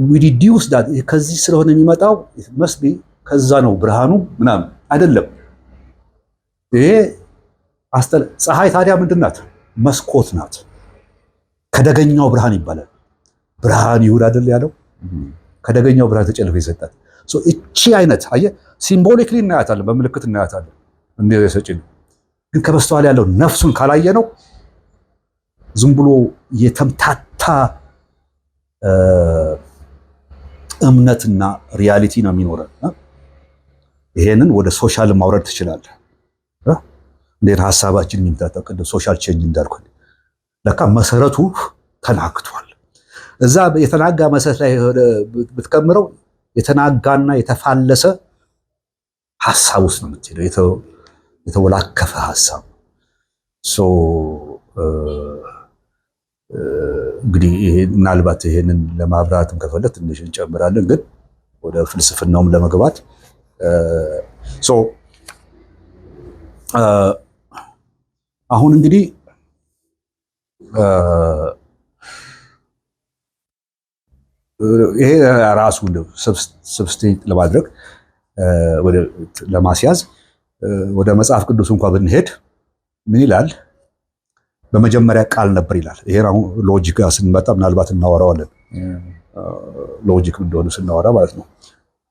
ዊ ዲዲዩስ ዳት ከዚህ ስለሆነ የሚመጣው መስቢ ከዛ ነው ብርሃኑ ምናምን አይደለም። ይሄ ፀሐይ ታዲያ ምንድን ናት? መስኮት ናት። ከደገኛው ብርሃን ይባላል። ብርሃን ይሁን አይደል ያለው? ከደገኛው ብርሃን ተጨልፎ ይሰጣል። እቺ አይነት አየህ፣ ሲምቦሊክሊ እናያታለን፣ በምልክት እናያታለን። እንደ ሰጪን ግን ከበስተኋላ ያለው ነፍሱን ካላየ ነው ዝም ብሎ የተምታታ እምነትና ሪያሊቲ ነው የሚኖረን። ይሄንን ወደ ሶሻል ማውረድ ትችላለህ። እንዴት ሀሳባችን የሚምታታው ቅድም ሶሻል ቼንጅ እንዳልኩ ለካ መሰረቱ ተናግቷል። እዛ የተናጋ መሰረት ላይ ብትከምረው የተናጋና የተፋለሰ ሀሳብ ውስጥ ነው የምትሄደው። የተወላከፈ ሀሳብ። እንግዲህ ምናልባት ይሄንን ለማብራራትም ከፈለግ ትንሽ እንጨምራለን፣ ግን ወደ ፍልስፍናውም ለመግባት አሁን እንግዲህ ይሄ ራሱ ሰብስቲት ለማድረግ ለማስያዝ ወደ መጽሐፍ ቅዱስ እንኳን ብንሄድ ምን ይላል? በመጀመሪያ ቃል ነበር ይላል። ይሄ አሁን ሎጂክ ጋር ስንመጣ ምናልባት እናወራዋለን። ሎጂክ እንደሆነ ስናወራ ማለት ነው።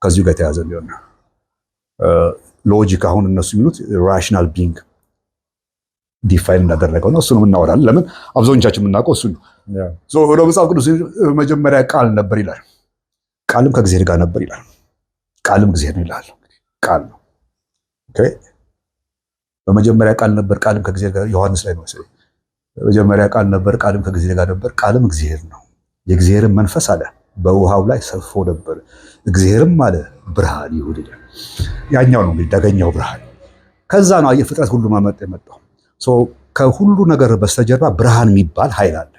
ከዚሁ ጋር የተያዘ ቢሆን ሎጂክ አሁን እነሱ የሚሉት ራሽናል ቢንግ ዲፋይን እንዳደረገው ነው። እሱንም እናወራለን። ለምን አብዛኞቻችን የምናውቀው እሱ ነው። ወደ መጽሐፍ ቅዱስ መጀመሪያ ቃል ነበር ይላል። ቃልም ከእግዚአብሔር ጋር ነበር ይላል። ቃልም እግዚአብሔር ነው ይላል። ቃል ነው። በመጀመሪያ ቃል ነበር፣ ቃልም ከእግዚአብሔር ጋር ዮሐንስ ላይ ነው። በመጀመሪያ ቃል ነበር፣ ቃልም ከእግዚአብሔር ጋር ነበር፣ ቃልም እግዚአብሔር ነው። የእግዚአብሔርን መንፈስ አለ በውሃው ላይ ሰፎ ነበር። እግዚአብሔርም አለ ብርሃን ይሁን ይላል። ያኛው ነው እንግዲህ ዳገኛው ብርሃን። ከዛ ነው የፍጥረት ሁሉ ማመጥ የመጣው። ከሁሉ ነገር በስተጀርባ ብርሃን የሚባል ኃይል አለ።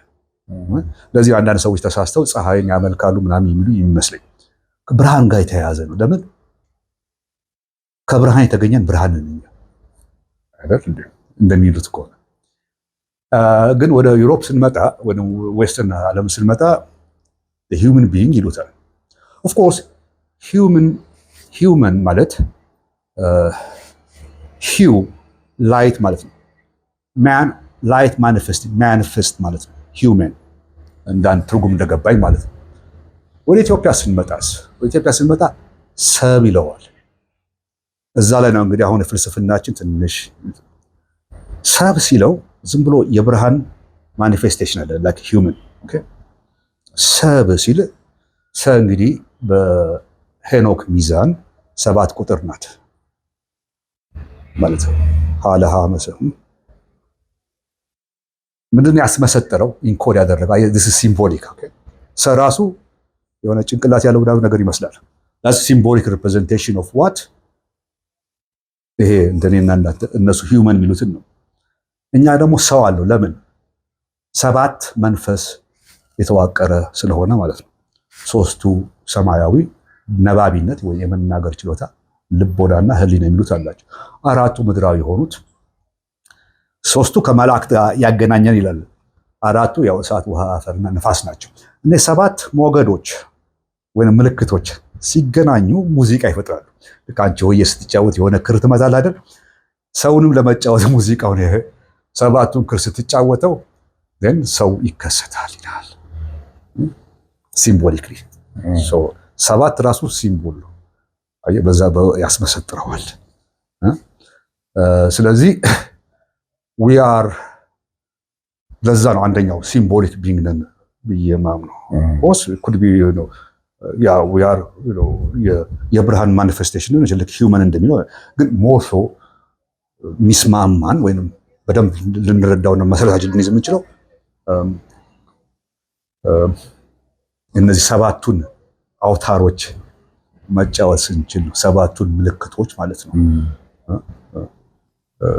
ለዚህ አንዳንድ ሰዎች ተሳስተው ፀሐይን ያመልካሉ ምናምን የሚሉ ይመስለኝ ብርሃን ጋር የተያያዘ ነው። ለምን ከብርሃን የተገኘን ብርሃን ነን አይደል እንደሚሉት ከሆነ ግን ወደ ዩሮፕ ስንመጣ ወደ ዌስተርን ዓለም ስንመጣ ሂውመን ቢይንግ ይሉታል። ኦፍ ኮርስ ሂውመን ማለት ሂው ላይት ማለት ነው። ማን ላይት ማኒፌስት ማለት ነው። ሂውመን እንዳንድ ትርጉም እንደገባኝ ማለት ነው። ወደ ኢትዮጵያ ስንመጣ ሰብ ይለዋል። እዛ ላይ ነው እንግዲህ አሁን ፍልስፍናችን ትንሽ ሰብ ሲለው ዝም ብሎ የብርሃን ማኒፌስቴሽን አለ ላይክ ሂውመን። ኦኬ ሰብ ሲል እንግዲህ በሄኖክ ሚዛን 7 ቁጥር ናት ማለት ነው። ሀለሃ መሰሁ ምንድን ነው ያስመሰጠረው? ኢንኮድ ያደረገው this is symbolic። ኦኬ ሰራሱ የሆነ ጭንቅላት ያለው ነገር ይመስላል። that's symbolic representation of what ይሄ እንደኔና እነሱ ሂውመን የሚሉትን ነው። እኛ ደግሞ ሰው አለው። ለምን 7 መንፈስ የተዋቀረ ስለሆነ ማለት ነው። 3ቱ ሰማያዊ ነባቢነት ወይ የመናገር ችሎታ ልቦናና ሕሊና የሚሉት አላቸው። 4ቱ ምድራዊ የሆኑት 3ቱ ከመላእክት ያገናኘን ይላል። 4ቱ ያው እሳት፣ ውሃ፣ አፈርና ነፋስ ናቸው። እነዚህ 7 ሞገዶች ወይም ምልክቶች ሲገናኙ ሙዚቃ ይፈጥራሉ። ልክ አንቺ ሆዬ ስትጫወት የሆነ ክር ትመታለህ አይደል? ሰውንም ለመጫወት ሙዚቃውን 7ቱን ክር ስትጫወተው ግን ሰው ይከሰታል ይላል። ሲምቦሊክሊ 7 ራሱ ሲምቦል ነው። በዛ ያስመሰጥረዋል። ስለዚህ we are ለዛ ነው አንደኛው ሲምቦሊክ ቢንግ ነን ብዬ ማምነው። ኦስ could be we are የብርሃን ማኒፌስቴሽን ነው ልክ ሂውመን እንደሚለው ግን ሞር ሶ ሚስማማን ወይም በደንብ ልንረዳውና መሰረታችን ልንይዝ የምንችለው እነዚህ ሰባቱን አውታሮች መጫወት ስንችል ነው። ሰባቱን ምልክቶች ማለት ነው።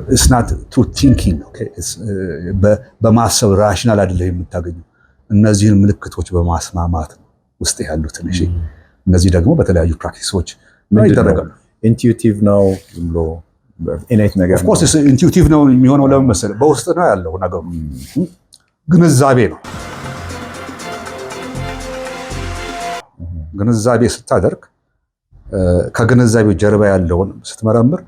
it's not through thinking በማሰብ ራሽናል አይደለም የምታገኘው። እነዚህን ምልክቶች በማስማማት ነው ውስጥ ያሉትን። እሺ እነዚህ ደግሞ በተለያዩ ፕራክቲሶች ይደረጋሉ። ኢንቲዩቲቭ ነው ብሎ ኢኔት ነገር of course ኢንቲዩቲቭ ነው የሚሆነው። ለምን መሰለህ? በውስጥ ነው ያለው ነገሩ። ግንዛቤ ነው። ግንዛቤ ስታደርግ ከግንዛቤው ጀርባ ያለውን ስትመረምር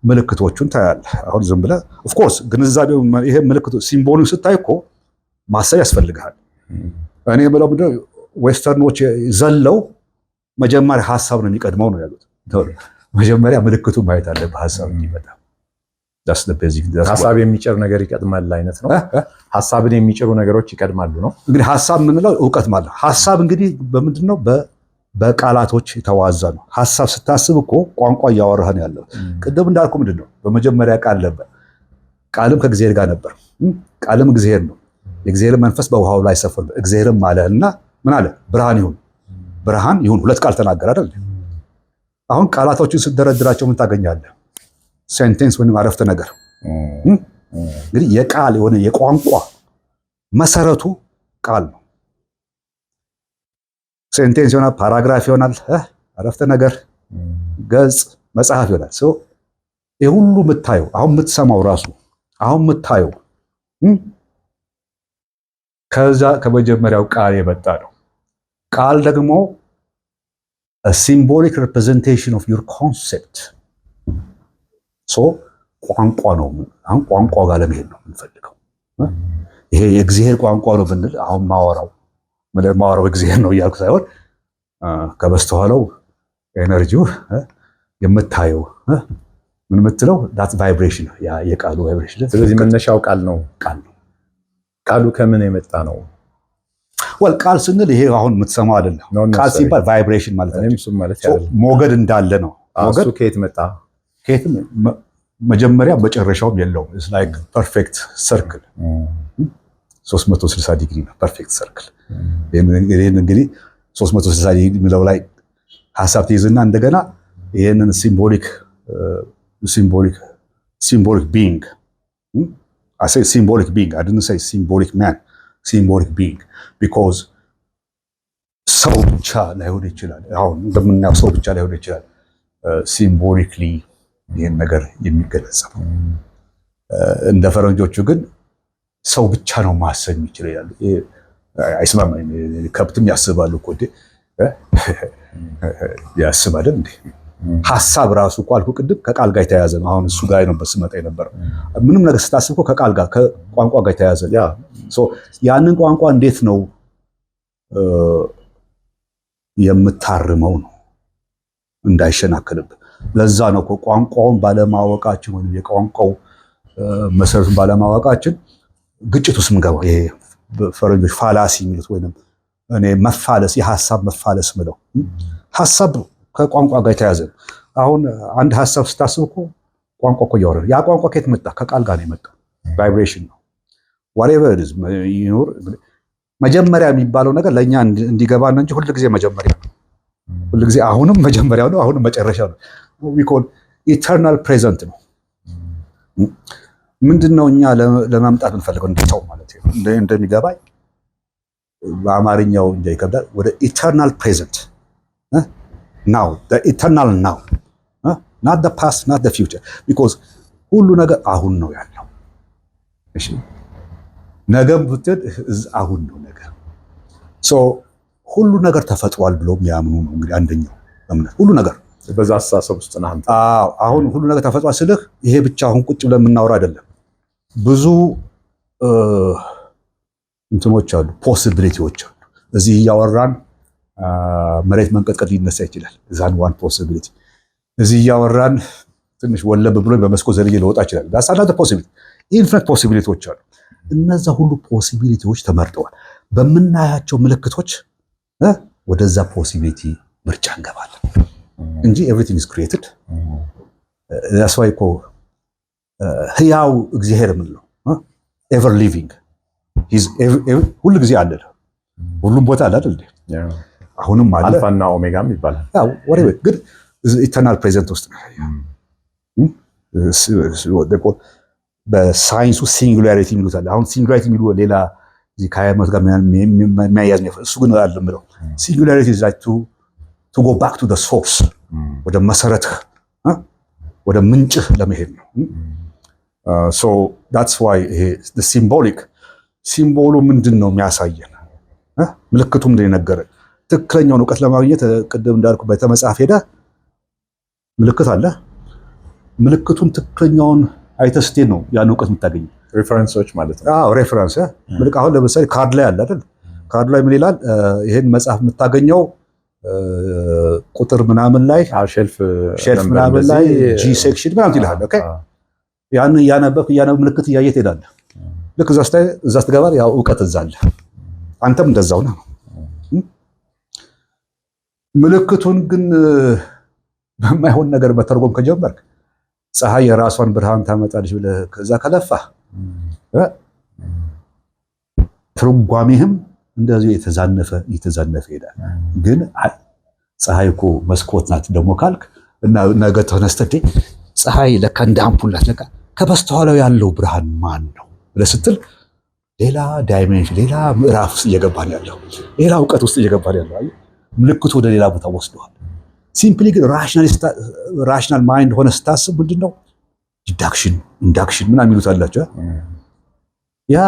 ምልክቶቹን ታያለህ። አሁን ዝም ብለህ of course ግንዛቤው ይሄ ምልክቱ ሲምቦሉን ስታይ እኮ ማሰብ ያስፈልጋል። እኔ ብለው ምንድነው ዌስተርኖች ዘለው መጀመሪያ ሐሳብ ነው የሚቀድመው ነው ያሉት። መጀመሪያ ምልክቱን ማየት አለብህ ሐሳብ እንዲመጣ። ሐሳብ የሚጭር ነገር ይቀድማል አይነት ነው። ሐሳብን የሚጭሩ ነገሮች ይቀድማሉ ነው እንግዲህ። ሐሳብ የምንለው ዕውቀት ማለት ነው። ሐሳብ እንግዲህ በምንድነው በቃላቶች የተዋዛ ነው። ሐሳብ ስታስብ እኮ ቋንቋ እያወራህ ነው ያለው። ቅድም እንዳልኩ ምንድነው በመጀመሪያ ቃል ነበር፣ ቃልም ከእግዚአብሔር ጋር ነበር፣ ቃልም እግዚአብሔር ነው፣ የእግዚአብሔር መንፈስ በውሃው ላይ ሰፈረ፣ እግዚአብሔርም አለና ምን አለ? ብርሃን ይሁን፣ ብርሃን ይሁን። ሁለት ቃል ተናገረ አይደል? አሁን ቃላቶችን ስትደረድራቸው ምን ታገኛለህ? ሴንቴንስ ወይም አረፍተ ነገር። እንግዲህ የቃል የሆነ የቋንቋ መሰረቱ ቃል ነው። ሴንቴንስ ይሆናል፣ ፓራግራፍ ይሆናል፣ አረፍተ ነገር፣ ገጽ፣ መጽሐፍ ይሆናል። ይህ ሁሉ የምታየው አሁን የምትሰማው ራሱ አሁን የምታየው ከዛ ከመጀመሪያው ቃል የመጣ ነው። ቃል ደግሞ ሲምቦሊክ ሪፕሬዘንቴሽን ኦፍ ዩር ኮንሴፕት። ቋንቋ ነው። አሁን ቋንቋ ጋር ለመሄድ ነው የምንፈልገው። ይሄ የእግዚአብሔር ቋንቋ ነው ብንል አሁን ማወራው እግዚአብሔር ነው እያልኩ ሳይሆን ከበስተኋላው ኤነርጂው የምታየው ምን የምትለው ዳት ቫይብሬሽን የቃሉ ቫይብሬሽን። ስለዚህ መነሻው ቃል ነው። ቃሉ ከምን የመጣ ነው? ቃል ስንል ይሄ አሁን የምትሰማው አይደለም። ቃል ሲባል ቫይብሬሽን ማለት ነው። ሞገድ እንዳለ ነው። ሞገድ ከየት መጣ? ከየትም መጀመሪያ መጨረሻውም የለውም። ኢትስ ላይክ ፐርፌክት ሰርክል 360 ዲግሪ ነው። ፐርፌክት ሰርክል። ይሄን እንግዲህ 360 ዲግሪ የሚለው ላይ ሐሳብ ትይዝና እንደገና ይሄንን ሲምቦሊክ ቢንግ I say symbolic being. I didn't say symbolic man. Symbolic being because ሰው ብቻ ላይሆን ይችላል። አሁን እንደምናየው ሰው ብቻ ላይሆን ይችላል። ሲምቦሊክሊ ይሄን ነገር የሚገለጸው እንደ ፈረንጆቹ ግን ሰው ብቻ ነው ማሰብ የሚችለው ይላሉ። አይስማማኝም። ከብትም ያስባሉ እኮ ያስባል እንዴ? ሐሳብ ራሱ እኮ አልኩ ቅድም ከቃል ጋር የተያያዘ ነው። አሁን እሱ ጋር ነው በስመጣ የነበረው። ምንም ነገር ስታስብ እኮ ከቃል ጋር ከቋንቋ ጋር የተያያዘ ያንን ቋንቋ እንዴት ነው የምታርመው ነው እንዳይሸናከልብህ። ለዛ ነው እኮ ቋንቋውን ባለማወቃችን ወይም የቋንቋው መሰረቱን ባለማወቃችን ግጭት ውስጥ ምንገባው። ይሄ ፈረንጆች ፋላሲ የሚሉት ወይንም እኔ መፋለስ የሐሳብ መፋለስ ምለው ሐሳብ ከቋንቋ ጋር የተያዘ ነው። አሁን አንድ ሐሳብ ስታስብ እኮ ቋንቋ እኮ እያወራህ ያ ቋንቋ ከየት መጣ? ከቃል ጋር ነው የመጣው። ቫይብሬሽን ነው። whatever it is ይኖር መጀመሪያ የሚባለው ነገር ለኛ እንዲገባን እንጂ ሁልጊዜ መጀመሪያ ነው። ሁልጊዜ አሁንም መጀመሪያው ነው፣ አሁንም መጨረሻው ነው። we call eternal present ነው። ምንድነው እኛ ለማምጣት እንፈልገው እንድታው ማለት ነው። እንደሚገባኝ በአማርኛው እንደ ይከብዳል። ወደ eternal present now, the eternal now, not the past, not the future, because ሁሉ ነገር አሁን ነው ያለው። እሺ ነገም ብትል አሁን ነው ነገር። ሁሉ ነገር ተፈጥሯል ብሎ የሚያምኑ ነው እንግዲህ አንደኛው እምነት። ሁሉ ነገር በዛ አስተሳሰብ ውስጥ ነው አንተ። አሁን ሁሉ ነገር ተፈጥሯል ስልህ ይሄ ብቻ አሁን ቁጭ ብለን የምናወራ አይደለም። ብዙ እንትኖች አሉ፣ ፖሲቢሊቲዎች አሉ። እዚህ እያወራን መሬት መንቀጥቀጥ ሊነሳ ይችላል። ዛን ዋን ፖሲቢሊቲ። እዚህ እያወራን ትንሽ ወለብ ብሎ በመስኮት ዘልዬ ልወጣ ይችላል። ዳስ አናዘር ፖሲቢሊቲ። ኢንፊኒት ፖሲቢሊቲዎች አሉ። እነዛ ሁሉ ፖሲቢሊቲዎች ተመርጠዋል። በምናያቸው ምልክቶች ወደዛ ፖሲቢሊቲ ምርጫ እንገባለን እንጂ ኤቭሪቲንግ ኢዝ ክሪኤትድ። ዳስ ዋይ እኮ ህያው እግዚአብሔር ምን ነው ኤቨር ሊቪንግ ሁሉ ጊዜ አለ ሁሉም ቦታ አለ አይደል አሁንም አለ አልፋና ኦሜጋም ይባላል ያው ወሬ ግን ኢተርናል ፕሬዘንት ውስጥ ነው በሳይንሱ ሲንጉላሪቲ የሚሉት አለ አሁን ሲንጉላሪቲ የሚሉ ሌላ እዚህ ከሃይማኖት ጋር የሚያያዝ ነው እሱ ግን አይደለም ብለው ሲንጉላሪቲ is like to go back to the source ወደ መሰረትህ ወደ ምንጭህ ለመሄድ ነው so that's why the symbolic ሲምቦሉ ምንድነው የሚያሳየን ምልክቱ ምንድነው ነገረን ትክክለኛውን ዕውቀት ለማግኘት ቅድም እንዳልኩ በተመጻፍ ሄደ ምልክት አለ ምልክቱን ትክክለኛውን አይተስቴ ነው ያን ዕውቀት የምታገኘው ሬፈረንሶች ማለት ነው አዎ ሬፈረንስ ምልክት አሁን ለምሳሌ ካርድ ላይ አለ አይደል ካርድ ላይ ምን ይላል ይሄን መጽሐፍ የምታገኘው ቁጥር ምናምን ላይ ሼልፍ ምናምን ላይ ጂ ሴክሽን ምናምን ይላል ኦኬ ያን ያነበብክ ምልክት እያየህ ትሄዳለህ ልክ እዛ ስትገባ ያው ዕውቀት እዛ አለ አንተም እንደዛው ነው ምልክቱን ግን በማይሆን ነገር መተርጎም ከጀመርክ ፀሐይ የራሷን ብርሃን ታመጣለች ብለህ ከዛ ከለፋ ትርጓሜህም እንደዚህ የተዛነፈ ይሄዳል ግን ፀሐይ እኮ መስኮት ናት ደግሞ ካልክ እና ነገ ተነስተህ ፀሐይ ለካ እንደ አምፑል ናት ለካ ከበስተኋላው ያለው ብርሃን ማን ነው ብለህ ስትል ሌላ ዳይሜንሽን ሌላ ምዕራፍ ውስጥ እየገባን ያለው ሌላ ዕውቀት ውስጥ እየገባን ያለው ምልክቱ ወደ ሌላ ቦታ ወስደዋል ሲምፕሊ ግን ራሽናል ማይንድ ሆነ ስታስብ ምንድነው ዲዳክሽን ኢንዳክሽን ምናምን የሚሉት አላቸው ያ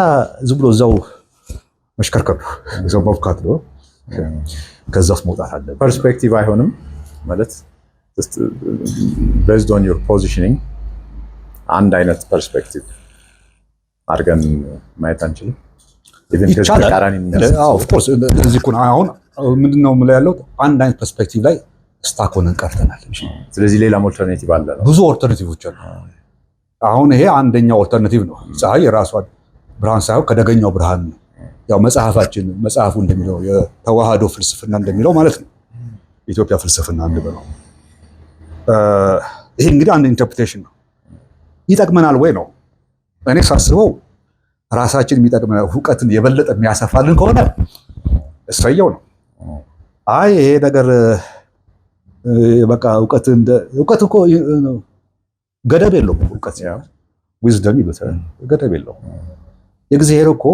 ዝም ብሎ እዛው መሽከርከር ነው እዛው መፍካት ነው ከዛስ መውጣት አለ ፐርስፔክቲቭ አይሆንም ማለት based on your positioning አንድ አይነት ፐርስፔክቲቭ አድርገን ማየት አንችልም ኢቭን ከተቃራኒ ኦፍ ኮርስ እዚህ እኮ አሁን ምንድነው የምለው ያለው አንድ አይነት ፐርስፔክቲቭ ላይ ስታክ ሆነን ቀርተናል ስለዚህ ሌላም ኦልተርኔቲቭ አለ ነው ብዙ ኦልተርኔቲቮች አሉ አሁን ይሄ አንደኛው ኦልተርኔቲቭ ነው ፀሐይ የራሷን ብርሃን ሳይሆን ከደገኛው ብርሃን ነው ያው መጽሐፉ እንደሚለው የተዋህዶ ፍልስፍና እንደሚለው ማለት ነው ኢትዮጵያ ፍልስፍና እንደበለው ይሄ እንግዲህ አንድ ኢንተርፕሬቴሽን ነው ይጠቅመናል ወይ ነው እኔ ሳስበው ራሳችን የሚጠቅመን ዕውቀትን የበለጠ የሚያሰፋልን ከሆነ እሰየው ነው አይ ይሄ ነገር በቃ ዕውቀት እኮ ገደብ የለውም ዕውቀት ዊዝደም ይሉታል ገደብ የለውም የእግዚአብሔር እኮ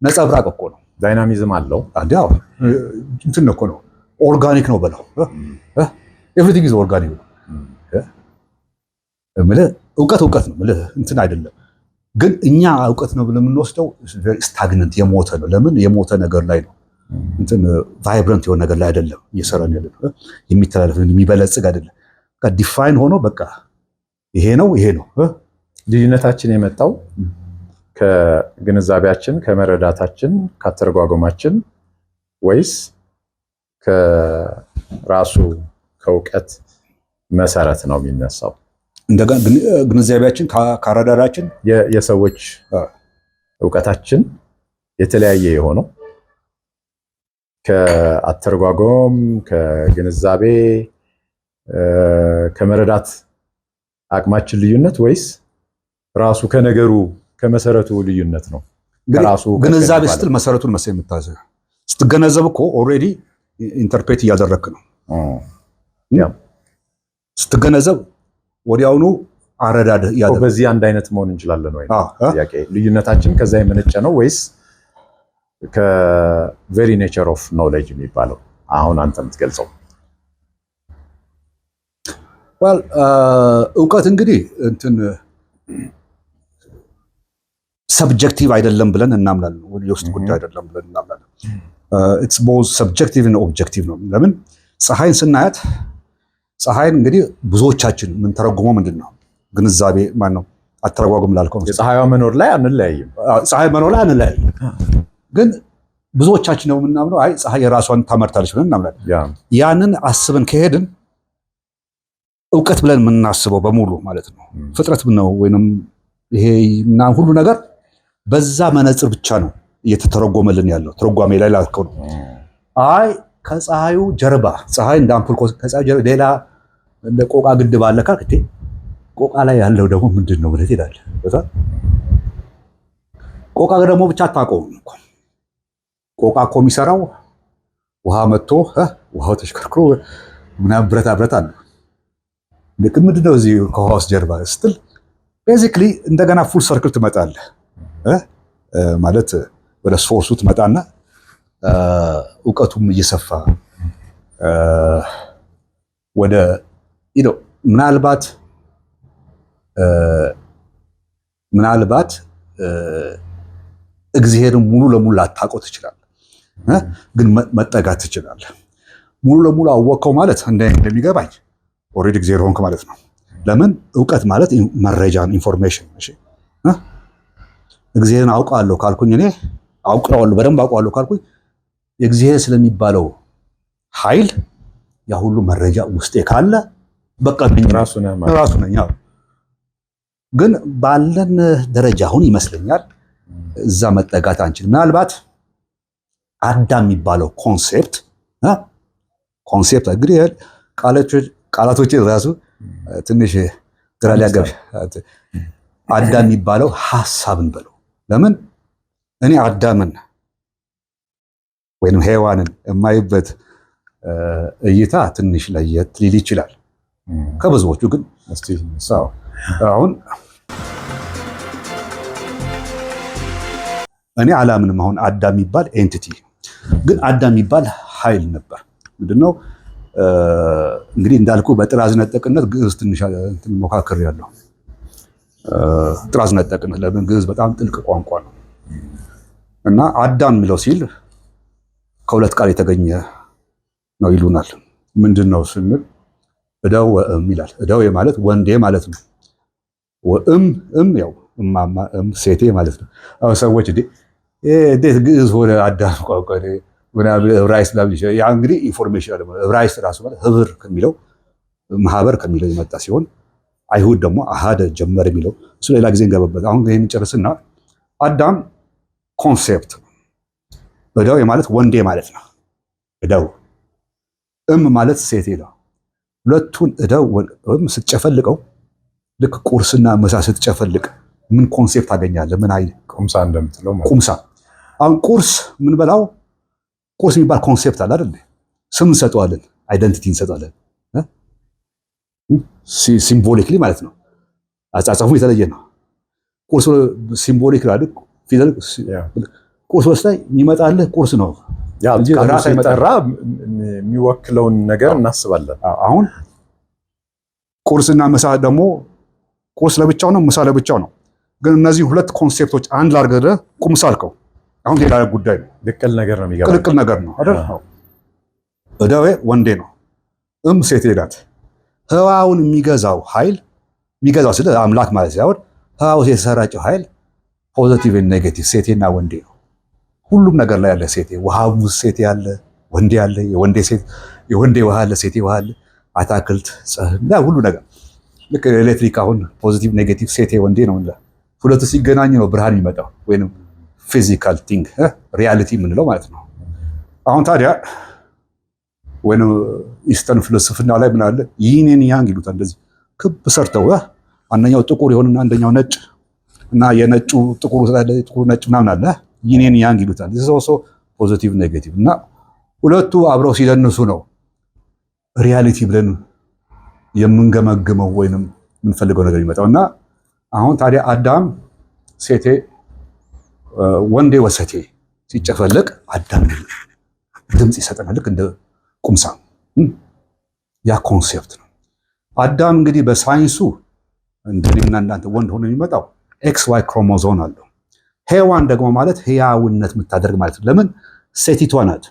ነጸብራቅ እኮ ነው ዳይናሚዝም አለው አዲያው እንትን ነው እኮ ነው ኦርጋኒክ ነው በለው ኤቭሪቲንግ ኢዝ ኦርጋኒክ ነው ዕውቀት ነው እንትን አይደለም ግን እኛ ዕውቀት ነው ብለን የምንወስደው ስታግነንት የሞተ ነው ለምን የሞተ ነገር ላይ ነው እንትን ቫይብራንት የሆነ ነገር ላይ አይደለም እየሰራን ያለው የሚተላለፍ የሚበለጽግ አይደለም በቃ ዲፋይን ሆኖ በቃ ይሄ ነው ልዩነታችን የመጣው ከግንዛቤያችን ከመረዳታችን ካተረጓጎማችን ወይስ ከራሱ ከዕውቀት መሰረት ነው የሚነሳው እንደገና ግንዛቤያችን ካረዳዳችን የሰዎች ዕውቀታችን የተለያየ የሆነው ከአተረጓጎም ከግንዛቤ ከመረዳት አቅማችን ልዩነት ወይስ ራሱ ከነገሩ ከመሰረቱ ልዩነት ነው ከራሱ ግንዛቤ ስትል መሰረቱን መሰለኝ የምታዘው ስትገነዘብ እኮ ኦልሬዲ ኢንተርፕሬት እያደረክ ነው ስትገነዘብ ወዲያውኑ አረዳድ ያደረክ በዚህ አንድ አይነት መሆን እንችላለን ወይ ጥያቄ ልዩነታችን ከዛ የመነጨ ነው ወይስ ከቬሪ ኔቸር ኦፍ ኖሌጅ የሚባለው አሁን አንተ የምትገልጸው ዕውቀት እንግዲህ እንትን ሰብጀክቲቭ አይደለም ብለን እናምናለን የውስጥ ጉዳይ አይደለም ብለን እናምናለን ኢትስ ቦዝ ሰብጀክቲቭ እና ኦብጀክቲቭ ነው ለምን ፀሐይን ስናያት ፀሐይን እንግዲህ ብዙዎቻችን ምን ተረጉመው ምንድነው ግንዛቤ ማን ነው አተረጓጉም ላልከው የፀሐይዋ መኖር ላይ አንለያይም ፀሐይ መኖር ላይ አንለያይም ግን ብዙዎቻችን ነው የምናምነው አይ ፀሐይ የራሷን ታመርታለች ብለን እናምናለን ያንን አስበን ከሄድን ዕውቀት ብለን የምናስበው በሙሉ ማለት ነው ፍጥረት ነው ወይንም ይሄ እና ሁሉ ነገር በዛ መነጽር ብቻ ነው እየተተረጎመልን ያለው ትርጓሜ ላይ ላልከው ነው አይ ከፀሐዩ ጀርባ ፀሐይ እንደ አምፑል ከፀሐዩ ጀርባ ሌላ እንደ ቆቃ ግድብ አለ ካልክ ቆቃ ላይ ያለው ደግሞ ምንድን ነው ብለህ ትሄዳለህ። ቆቃ ደግሞ ብቻ አታውቀውም እኮ። ቆቃ እኮ የሚሰራው ውሃ መጥቶ ውሃው ተሽከርክሮ ምናምን ብረታ ብረት አለ። ልክ ምንድን ነው እዚህ ከውሃ ውስጥ ጀርባ ስትል ቤዚክሊ እንደገና ፉል ሰርክል ትመጣለህ ማለት ወደ ሶርሱ ትመጣና እውቀቱም እየሰፋ ወደ ምናልባት እግዚአብሔርን ሙሉ ለሙሉ ላታውቀው ትችላለህ፣ ግን መጠጋት ትችላለህ። ሙሉ ለሙሉ አወቀው ማለት እንደሚገባኝ ኦልሬዲ እግዚአብሔር ሆንክ ማለት ነው። ለምን እውቀት ማለት መረጃን ኢንፎርሜሽን። እሺ እግዚአብሔርን አውቃለሁ ካልኩኝ እኔ አውቀዋለሁ በደንብ አውቀዋለሁ ካልኩኝ የእግዚአብሔር ስለሚባለው ኃይል ያ ሁሉ መረጃ ውስጤ ካለ በቃ ራሱ ነኝ። ግን ባለን ደረጃ አሁን ይመስለኛል እዛ መጠጋት አንችልም። ምናልባት አዳም የሚባለው ኮንሴፕት እንግዲህ ቃላቶች ራሱ ትንሽ ግራ ሊያገብ አዳም የሚባለው ሐሳብን በለው። ለምን እኔ አዳምን ወይንም ሔዋንን የማይበት እይታ ትንሽ ለየት ሊል ይችላል ከብዙዎቹ። ግን አሁን እኔ አላምንም። አሁን አዳም የሚባል ኤንቲቲ ግን አዳም የሚባል ኃይል ነበር። ምንድነው እንግዲህ እንዳልኩ በጥራዝ ነጠቅነት ግዕዝ ትንሽ ሞካክር ያለው ጥራዝ ነጠቅነት። ለምን ግዕዝ በጣም ጥልቅ ቋንቋ ነው እና አዳም የሚለው ሲል ከሁለት ቃል የተገኘ ነው ይሉናል። ምንድነው ስንል እደው ወእም ይላል። እደው ማለት ወንዴ ማለት ነው። ወእም ያው እማማ ሴቴ ማለት ነው። አሁን ሰዎች እንዴት ግዕዝ ሆነ አዳም ቋንቋ ዕብራይስጥ ያ እንግዲህ ኢንፎርሜሽን አለ። ዕብራይስጥ ራሱ ማለት ህብር ከሚለው ማህበር ከሚለው የመጣ ሲሆን አይሁድ ደግሞ አሃደ ጀመር የሚለው እሱ ሌላ ጊዜ እንገባበት። አሁን ይሄን ጨርስና አዳም ኮንሴፕት እደው ማለት ወንዴ ማለት ነው። እደው እም ማለት ሴቴ ነው። ሁለቱን እደው ስትጨፈልቀው ልክ ቁርስና ምሳ ስትጨፈልቅ ምን ኮንሴፕት ታገኛለህ? ምን አይል ቁምሳ እንደምትለው ማለት ቁምሳ። አሁን ቁርስ ምን በላው ቁርስ የሚባል ኮንሴፕት አለ አይደል? ስም እንሰጠዋለን፣ አይደንቲቲ እንሰጠዋለን። ሲምቦሊክሊ ማለት ነው። አጻጻፉ የተለየ ነው። ቁርስ ሲምቦሊክ አይደል? ፊደል ቁርስ ወስታይ የሚመጣልህ ቁርስ ነው። ያ ራስ አይመጣራ የሚወክለውን ነገር እናስባለን። አሁን ቁርስና ምሳ ደግሞ ቁርስ ለብቻው ነው፣ ምሳ ለብቻው ነው። ግን እነዚህ ሁለት ኮንሴፕቶች አንድ ላድርገህ ቁምሳ አልከው። አሁን ሌላ ጉዳይ ነው። ቅልቅል ነገር ነው የሚገባው። ቅልቅል ነገር ነው አይደል? እደዌ ወንዴ ነው፣ ሴቴ ናት። ህዋውን የሚገዛው ኃይል የሚገዛው ስለ አምላክ ማለት ሳይሆን ህዋው የተሰራጨው ኃይል ፖዚቲቭ እና ኔጌቲቭ ሴቴና ወንዴ ነው። ሁሉም ነገር ላይ ያለ ሴቴ ውሃው ሴቴ ያለ ወንዴ ያለ የወንዴ ውሃ አለ ሴቴ ውሃ አለ አታክልት ሁሉ ነገር ልክ ኤሌክትሪክ አሁን ፖዚቲቭ ኔጌቲቭ ሴቴ ወንዴ ነው። ሁለቱ ሲገናኙ ነው ብርሃን የሚመጣው ወይንም ፊዚካል ቲንግ ሪያሊቲ የምንለው ማለት ነው። አሁን ታዲያ ወይንም ኢስተርን ፍልስፍና ላይ ምን አለ ይህንን ያንግ ይሉታል። እንደዚህ ክብ ሰርተው አንደኛው ጥቁር ይሆንና አንደኛው ነጭ እና የነጩ ጥቁሩ ስላለ ጥቁሩ ነጭ ምናምን አለ ይህንን ያንግ ይሉታል። ሶ ፖዚቲቭ ኔጌቲቭ እና ሁለቱ አብረው ሲደንሱ ነው ሪያሊቲ ብለን የምንገመግመው ወይንም የምንፈልገው ነገር ይመጣው እና አሁን ታዲያ አዳም ሴቴ ወንዴ ወሰቴ ሲጨፈለቅ አዳም ድምፅ ይሰጠናል። ልክ እንደ ቁምሳ ያ ኮንሴፕት ነው። አዳም እንግዲህ በሳይንሱ እንደኔና እናንተ ወንድ ሆኖ የሚመጣው ኤክስ ዋይ ክሮሞዞም አለው። ሔዋን ደግሞ ማለት ህያውነት የምታደርግ ማለት ነው። ለምን ሴቲቷ ናት።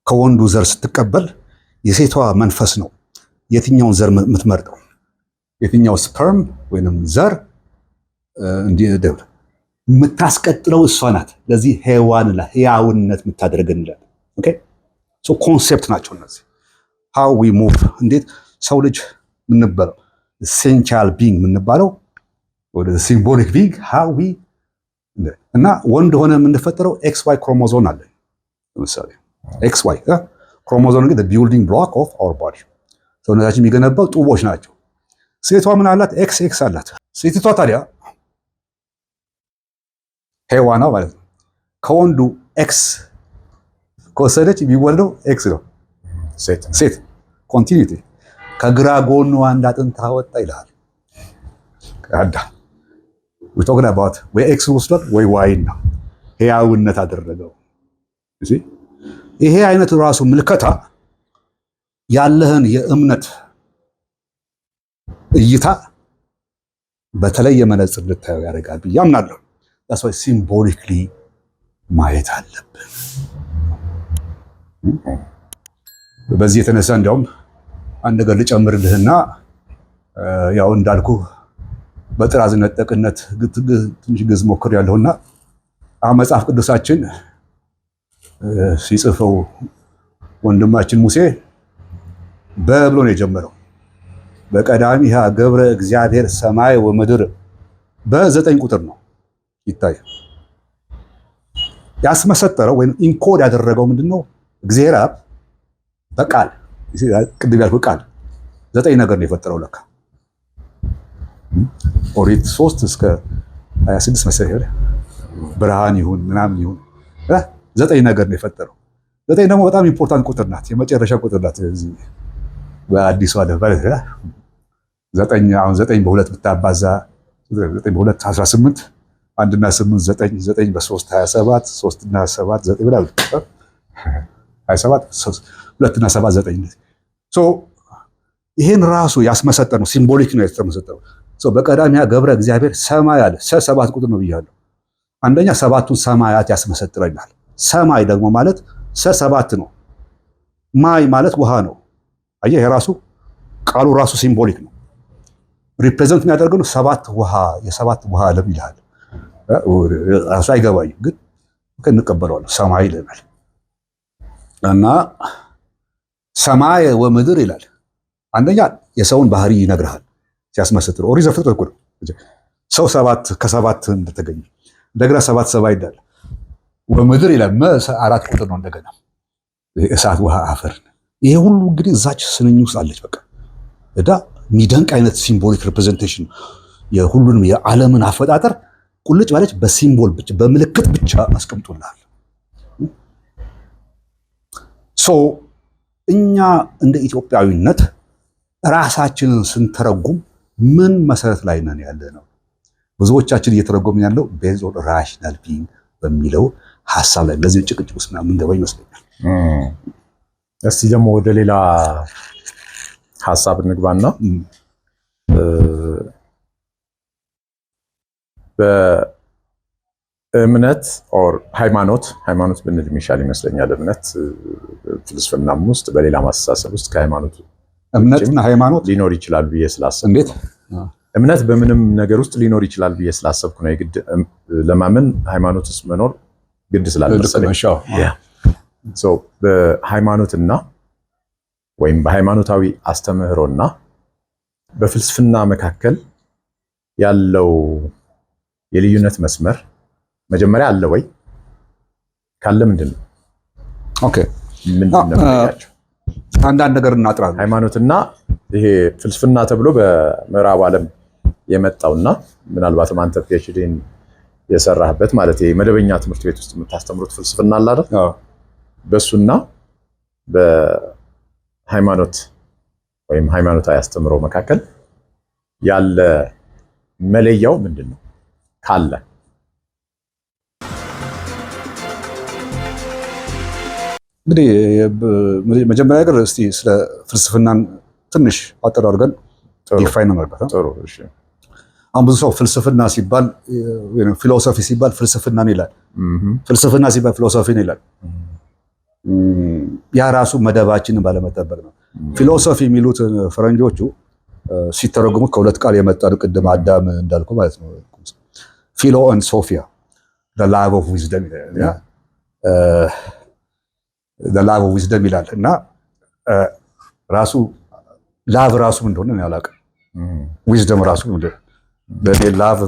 ከወንዱ ዘር ስትቀበል የሴቷ መንፈስ ነው የትኛውን ዘር የምትመርጠው የትኛው ስፐርም ወይንም ዘር እንዲደብ የምታስቀጥለው እሷ ናት። ለዚህ ሔዋን ህያውነት የምታደርገን ይላል። ኦኬ ሶ ኮንሴፕት ናቸው እነዚህ። ሃው ዊ ሙቭ እንዴት ሰው ልጅ የምንባለው ሴንቻል ቢንግ የምንባለው ወደ ሲምቦሊክ ቢንግ ሃው ዊ እና ወንድ ሆነ የምንፈጠረው ኤክስ ዋይ ክሮሞዞም አለ። ለምሳሌ ኤክስ ዋይ ክሮሞዞም እንግዲህ the building block of our body ሰውነታችን የሚገነባው ጡቦች ናቸው። ሴቷ ምን አላት? ኤክስ ኤክስ አላት። ሴቲቷ ታዲያ ሔዋኗ ማለት ነው ከወንዱ ኤክስ ከወሰደች የሚወለደው ኤክስ ነው። ሴት ኮንቲኒቲ ከግራ ጎኑ አንድ አጥንት አወጣ ይላል አዳም። ዊቶግን አባት ወይ ኤክስ ወስዷል ወይ ዋይን ነው ሕያውነት አደረገው። ይሄ አይነቱ ራሱ ምልከታ ያለህን የእምነት እይታ በተለየ መነጽር ልታየው ያደርጋል ብዬ አምናለሁ። ዳስ ዋይ ሲምቦሊክሊ ማየት አለብን። በዚህ የተነሳ እንዲያውም አንድ ነገር ልጨምርልህና ያው እንዳልኩ በጥራዝ ነጠቅነት ትንሽ ግዝ ሞክር ያለሁና አሁን መጽሐፍ ቅዱሳችን ሲጽፈው ወንድማችን ሙሴ በብሎ ነው የጀመረው። በቀዳሚሃ ገብረ እግዚአብሔር ሰማይ ወምድር በ9 ቁጥር ነው ይታይ ያስመሰጠረው ወይም ኢንኮድ ያደረገው ምንድነው? እግዚአብሔር አብ በቃል ቅድም ያልኩት ቃል 9 ነገር ነው የፈጠረው። ለካ ኦሪት 3 እስከ 26 መሰለኝ ብርሃን ይሁን ምናምን ይሁን 9 ነገር ነው የፈጠረው። 9 ደግሞ በጣም ኢምፖርታንት ቁጥር ናት፣ የመጨረሻ ቁጥር ናት። እዚህ በአዲሱ ዓለም ማለት 9 አሁን 9 በ2 ብታባዛ 9 በ2 18 1 እና 8 9 9 በ3 27 3 እና 7 9 ብላ 27 2 እና 7 9 ሶ ይሄን ራሱ ያስመሰጠነው ሲምቦሊክ ነው የተመሰጠነው። ሶ በቀዳሚያ ገብረ እግዚአብሔር ሰማይ አለ። 7 ቁጥር ነው ብያለሁ። አንደኛ 7ቱን ሰማያት ያስመሰጥረናል። ሰማይ ደግሞ ማለት 7 ነው። ማይ ማለት ውሃ ነው። አየህ የራሱ ቃሉ ራሱ ሲምቦሊክ ነው። ሪፕሬዘንት የሚያደርገው ነው 7 ውሃ የ7 ውሃ ዓለም ይላል። ራሱ አይገባኝም ግን እንቀበለዋለን። ሰማይ ይለናል እና ሰማይ ወምድር ይላል። አንደኛ የሰውን ባህሪ ይነግርሃል ሲያስመስጥር። ኦሪት ዘፍጥረት እኮ ነው ሰው 7 ከ7 እንደተገኘ እንደገና 7 ሰማይ ይላል። ወምድር ይላል 4 ቁጥር ነው እንደገና እሳት፣ ውሃ፣ አፈር። ይሄ ሁሉ እንግዲህ እዛች ስንኝ ውስጥ አለች። በቃ እዳ የሚደንቅ አይነት ሲምቦሊክ ሪፕሬዘንቴሽን የሁሉንም የዓለምን አፈጣጠር ቁልጭ ባለች በሲምቦል ብቻ በምልክት ብቻ አስቀምጦልሃል። ሶ እኛ እንደ ኢትዮጵያዊነት ራሳችንን ስንተረጉም ምን መሰረት ላይ ነን ያለ ነው? ብዙዎቻችን እየተረጎምን ያለው ቤዝድ ኦን ራሽናል ቢንግ በሚለው ሐሳብ ላይ ለዚህ ጭቅጭቅ ውስጥ ምንገባ ይመስለኛል። እስቲ ደግሞ ወደ ሌላ ሐሳብ እንግባና በእምነት ኦር ሃይማኖት ብንል የሚሻል ይመስለኛል። እምነት ፍልስፍናም ውስጥ በሌላ ማስተሳሰብ ውስጥ ከሃይማኖት እምነትና ሃይማኖት ሊኖር ይችላል ብዬ ስላሰብኩ እንዴት እምነት በምንም ነገር ውስጥ ሊኖር ይችላል ብዬ ስላሰብኩ ነው። የግድ ለማመን ሃይማኖትስ መኖር ግድ ስላልመሰለኝ በሃይማኖትና ወይም በሃይማኖታዊ አስተምህሮና በፍልስፍና መካከል ያለው የልዩነት መስመር መጀመሪያ አለ ወይ? ካለ ምንድን ነው? ኦኬ ምንድን ነው ያቸው? አንዳንድ ነገር እናጥራለን። ሃይማኖትና ይሄ ፍልስፍና ተብሎ በምዕራብ ዓለም የመጣውና ምናልባትም አንተ ፒኤችዲን የሰራህበት ማለት ይሄ መደበኛ ትምህርት ቤት ውስጥ የምታስተምሩት ፍልስፍና አለ አይደል? በሱና በሃይማኖት ወይም ሃይማኖታዊ አስተምህሮ መካከል ያለ መለያው ምንድን ነው ካለ? እንግዲህ መጀመሪያ ነገር እስቲ ስለ ፍልስፍናን ትንሽ አጠር አድርገን ዲፋይን እናደርጋለን። ጥሩ እሺ። አሁን ብዙ ሰው ፍልስፍና ሲባል ፊሎሶፊ ሲባል ፍልስፍናን ይላል። ፍልስፍና ሲባል ፊሎሶፊን ይላል። ያ ራሱ መደባችንን ባለመጠበቅ ነው። ፊሎሶፊ የሚሉት ፈረንጆቹ ሲተረጉሙት ከሁለት ቃል የመጣ ነው። ቅድም አዳም እንዳልኩ ማለት ነው። ፊሎ ኤንድ ሶፊያ the love of wisdom ይላል። the love of wisdom ይላል እና ራሱ ላቭ ራሱ እንደሆነ ነው ያላቀ ዊዝደም ራሱ እንደሆነ በኔ ላቭ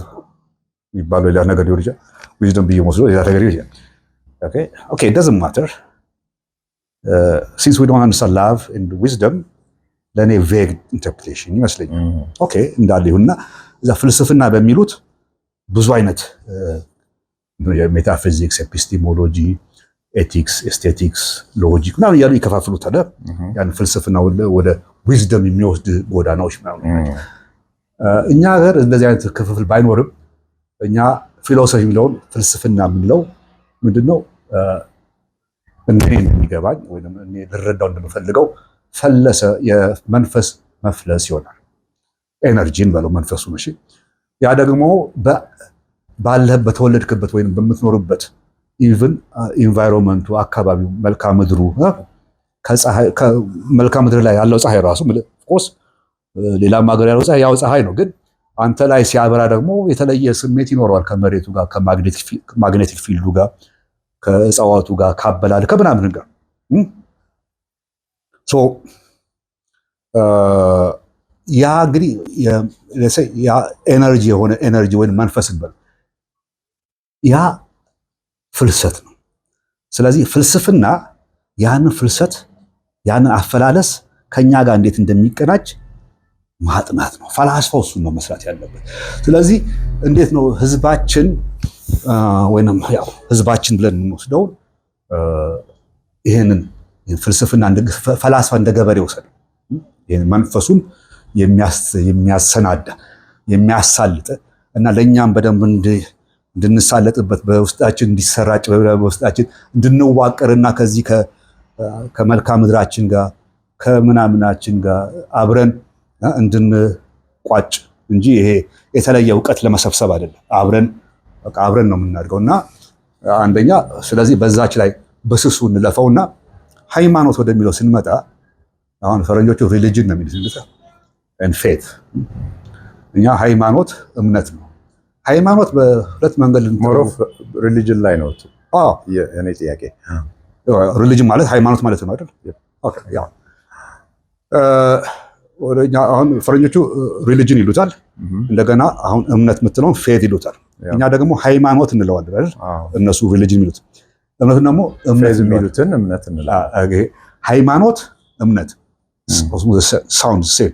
የሚባለው ሌላ ነገር ሊሆን ይችላል። ዊዝደም ብዬ መስሎ ሌላ ነገር ይችላል። ኦኬ it doesn't matter since we don't understand love and wisdom ለእኔ ቬግ ኢንተርፕሬቴሽን ይመስለኛል። ኦኬ እንዳለ ይሁንና እዛ ፍልስፍና በሚሉት ብዙ አይነት ሜታፊዚክስ፣ ኤፒስቲሞሎጂ፣ ኤቲክስ፣ ኤስቴቲክስ፣ ሎጂክ ምናምን እያሉ ይከፋፍሉታል። ያን ፍልስፍና ወደ ዊዝደም የሚወስድ ጎዳናዎች ምናምን። እኛ ሀገር እንደዚህ አይነት ክፍፍል ባይኖርም እኛ ፊሎሶፊ የሚለውን ፍልስፍና የምንለው ምንድነው እኔ የሚገባኝ ወይም እኔ ልረዳው እንደምፈልገው ፈለሰ የመንፈስ መፍለስ ይሆናል። ኤነርጂን በለው መንፈሱ ነው። ያ ደግሞ ባለህበት በተወለድክበት ወይም በምትኖርበት ኢቭን ኢንቫይሮንመንቱ አካባቢው መልክዓ ምድሩ መልክዓ ምድር ላይ ያለው ፀሐይ ራሱ ኦፍኮርስ ሌላም ሀገር ያለው ፀሐይ ያው ፀሐይ ነው፣ ግን አንተ ላይ ሲያበራ ደግሞ የተለየ ስሜት ይኖረዋል ከመሬቱ ጋር ከማግኔቲክ ፊልዱ ጋር ከእጽዋቱ ጋር ካበላል ከምናምን ጋር ያ እንግዲህ ያ ኤነርጂ የሆነ ኤነርጂ ወይም መንፈስን በል ያ ፍልሰት ነው። ስለዚህ ፍልስፍና ያንን ፍልሰት ያንን አፈላለስ ከኛ ጋር እንዴት እንደሚቀናጅ ማጥናት ነው። ፈላስፋው እሱን ነው መስራት ያለበት። ስለዚህ እንዴት ነው ህዝባችን ወይንም ያው ህዝባችን ብለን የምንወስደው ይሄንን ፍልስፍና ፈላስፋ እንደ ገበሬ ወሰደ። ይሄን መንፈሱን የሚያሰናዳ የሚያሳልጥ እና ለኛም በደንብ እንድንሳለጥበት በውስጣችን እንዲሰራጭ በውስጣችን እንድንዋቀርና ከዚህ ከመልክዓ ምድራችን ጋር ከምናምናችን ጋር አብረን እንድንቋጭ እንጂ ይሄ የተለየ እውቀት ለመሰብሰብ አይደለም። አብረን ነው የምናድገው እና አንደኛ ስለዚህ በዛች ላይ በስሱ እንለፈውና ሃይማኖት ወደሚለው ስንመጣ አሁን ፈረንጆቹ ሪሊጅን ነው የሚሉት and faith እኛ ሃይማኖት እምነት ነው። ሃይማኖት በሁለት መንገድ ሞሮፍ ሪሊጅን ላይ ነው። የኔ ጥያቄ ሪሊጅን ማለት ሃይማኖት ማለት ነው አይደል? ኦኬ ያው ወደኛ አሁን ፈረንጆቹ ሪሊጅን ይሉታል። እንደገና አሁን እምነት የምትለውን ፌት ይሉታል። እኛ ደግሞ ሃይማኖት እንለዋለን አይደል? እነሱ ሪሊጅን የሚሉት እምነት ደግሞ እምነት የሚሉትን እምነት እንላለን። ሃይማኖት እምነት ሳውንድ ሴም።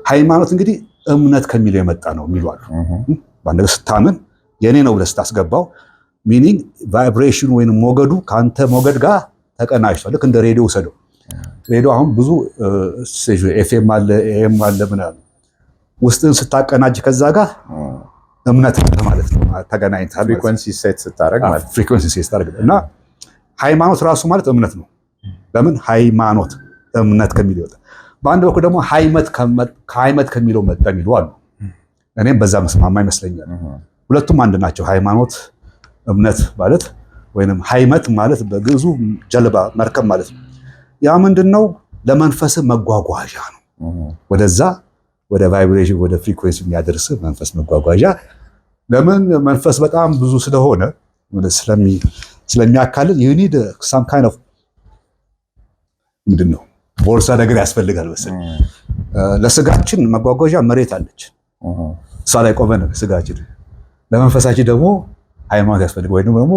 ሃይማኖት እንግዲህ እምነት ከሚለው የመጣ ነው የሚሉ አሉ። በአንድ ነገር ስታምን የኔ ነው ብለህ ስታስገባው ሚኒንግ ቫይብሬሽን ወይም ሞገዱ ከአንተ ሞገድ ጋር ተቀናጅቷል። ልክ እንደ ሬዲዮ ውሰደው። ሬዲዮ አሁን ብዙ ኤፍኤም አለ ኤኤም አለ ምናምን ውስጥን ስታቀናጅ ከዛ ጋር እምነት ማለት ነው። ተገናኝተሃል ፍሪኩዌንሲ ሴት ስታደርግ ማለት ፍሪኩዌንሲ ሴት ስታደርግ እና ሃይማኖት ራሱ ማለት እምነት ነው። ለምን ሃይማኖት እምነት ከሚለው ይወጣ። በአንድ በኩል ደግሞ ከሃይመት ከሚለው መጣ የሚሉ አሉ። እኔም በዛ መስማማ ይመስለኛል። ሁለቱም አንድ ናቸው። ሃይማኖት እምነት ማለት ወይንም ሃይመት ማለት በግዕዙ ጀልባ መርከብ ማለት ነው። ያ ምንድነው? ለመንፈስ መጓጓዣ ነው። ወደዛ ወደ ቫይብሬሽን ወደ ፍሪኩዌንሲ የሚያደርስ መንፈስ መጓጓዣ። ለምን መንፈስ በጣም ብዙ ስለሆነ ስለሚያካልል you need some kind of ምንድነው ቦርሳ ነገር ያስፈልጋል መሰለኝ። ለስጋችን መጓጓዣ መሬት አለች፣ እሷ ላይ ቆመን ስጋችን። ለመንፈሳችን ደግሞ ሃይማኖት ያስፈልጋል ወይም ደግሞ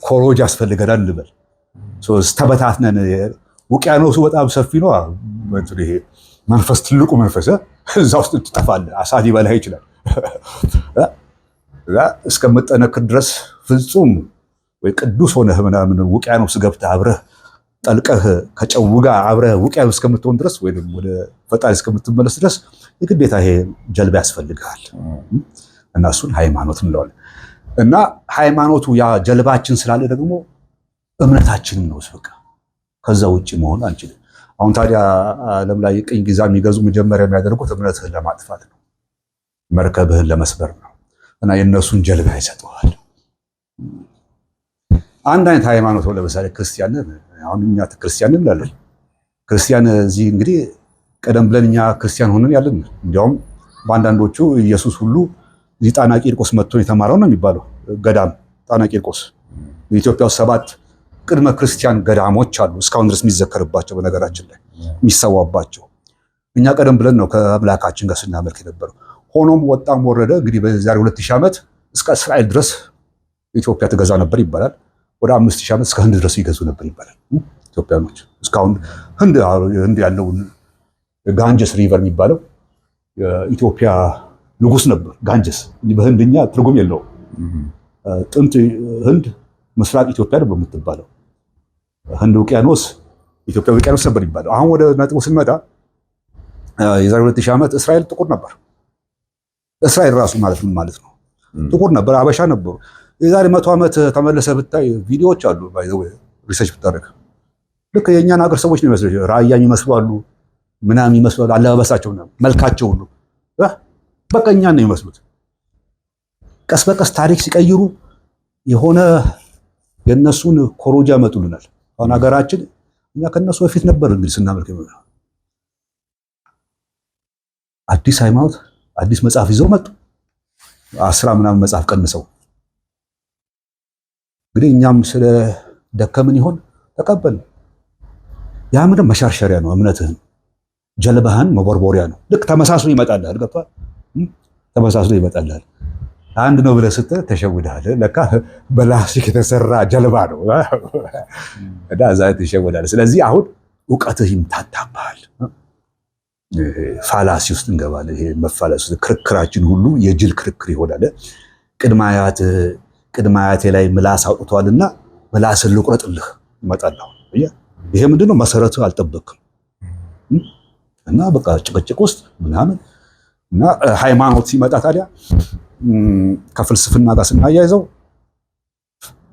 ኮሮጅ ያስፈልጋል ልበል። ተበታትነን ውቅያኖሱ በጣም ሰፊ ነው። ይሄ መንፈስ ትልቁ መንፈስ እዛ ውስጥ ትጠፋለህ። አሳ ሊበላህ ይችላል። እስከምጠነክር ድረስ ፍጹም ወይ ቅዱስ ሆነህ ምናምን ውቅያኖስ ገብተህ አብረህ ጠልቀህ ከጨው ጋር አብረህ ውቅያኖስ እስከምትሆን ድረስ ወይ ወደ ፈጣሪ እስከምትመለስ ድረስ የግዴታ ይሄ ጀልባ ያስፈልጋል እና እሱን ሃይማኖት እንለዋለን። እና ሃይማኖቱ ያ ጀልባችን ስላለ ደግሞ እምነታችንም ነው። በቃ ከዛ ውጪ መሆን አንችልም። አሁን ታዲያ ዓለም ላይ የቅኝ ግዛት የሚገዙ መጀመሪያ የሚያደርጉት እምነትህን ለማጥፋት ነው፣ መርከብህን ለመስበር ነው እና የእነሱን ጀልባ ይሰጠዋል። አንድ አይነት ሃይማኖት ነው። ለምሳሌ ክርስቲያን አሁን እኛ ክርስቲያን እንላለን። ክርስቲያን እዚህ እንግዲህ ቀደም ብለን እኛ ክርስቲያን ሆነን ያለን እንዲያውም በአንዳንዶቹ ኢየሱስ ሁሉ እዚህ ጣና ቂርቆስ መጥቶ የተማረው ነው የሚባለው። ገዳም ጣና ቂርቆስ በኢትዮጵያ ውስጥ 7 ቅድመ ክርስቲያን ገዳሞች አሉ እስካሁን ድረስ የሚዘከርባቸው፣ በነገራችን ላይ የሚሰዋባቸው። እኛ ቀደም ብለን ነው ከአምላካችን ጋር ስናመልክ የነበረው። ሆኖም ወጣም ወረደ እንግዲህ በዛሬ 2000 ዓመት እስከ እስራኤል ድረስ ኢትዮጵያ ትገዛ ነበር ይባላል። ወደ 5000 ዓመት እስከ ህንድ ድረስ ይገዙ ነበር ይባላል። ኢትዮጵያኖች እስካሁን ህንድ ያለውን ጋንጀስ ሪቨር የሚባለው የኢትዮጵያ ንጉስ ነበር። ጋንጀስ በህንድኛ ትርጉም የለውም። ጥንት ህንድ ምስራቅ ኢትዮጵያ ነበር የምትባለው። ህንድ ውቅያኖስ ኢትዮጵያ ውቅያኖስ ነበር የሚባለው። አሁን ወደ ነጥቡ ስንመጣ የዛሬ 2000 ዓመት እስራኤል ጥቁር ነበር። እስራኤል ራሱ ማለት ምን ማለት ነው? ጥቁር ነበር፣ አበሻ ነበሩ። የዛሬ 100 ዓመት ተመለሰ ብታይ ቪዲዮዎች አሉ። ሪሰርች ብታደርግ ልክ የእኛን ሀገር ሰዎች ነው የሚመስሉ፣ ራያን ይመስላሉ፣ ምናምን ይመስላሉ፣ አለባበሳቸው፣ መልካቸው ሁሉ በቃ እኛን ነው የሚመስሉት። ቀስ በቀስ ታሪክ ሲቀይሩ የሆነ የነሱን ኮሮጃ ያመጡልናል። አሁን ሀገራችን እኛ ከነሱ በፊት ነበር እንግዲህ ስናመልክ አዲስ ሃይማኖት አዲስ መጽሐፍ ይዘው መጡ። 10 ምናምን መጽሐፍ ቀንሰው እንግዲህ እኛም ስለ ደከምን ይሆን ተቀበልን። ያ ምንድን መሸርሸሪያ ነው፣ እምነትህን ጀልባህን መቦርቦሪያ ነው። ልክ ተመሳስሎ ይመጣልሃል። ገብቶሃል? ተመሳስሎ ይመጣልሃል። አንድ ነው ብለህ ስትል ተሸውደሃል። ለካ በላስቲክ የተሰራ ጀልባ ነው እና እዛ ተሸውደሃል። ስለዚህ አሁን እውቀትህ ይምታታብሃል። ፋላሲ ውስጥ እንገባለን። ይሄ መፋለስ ክርክራችን ሁሉ የጅል ክርክር ይሆናል። ቅድመ አያቴ ላይ ምላስ አውጥቷልና ምላስን ልቁረጥልህ እመጣለሁ። ይሄ ምንድነው? መሰረቱ አልጠበቅም እና በቃ ጭቅጭቅ ውስጥ ምናምን እና ሃይማኖት ሲመጣ ታዲያ ከፍልስፍና ጋር ስናያይዘው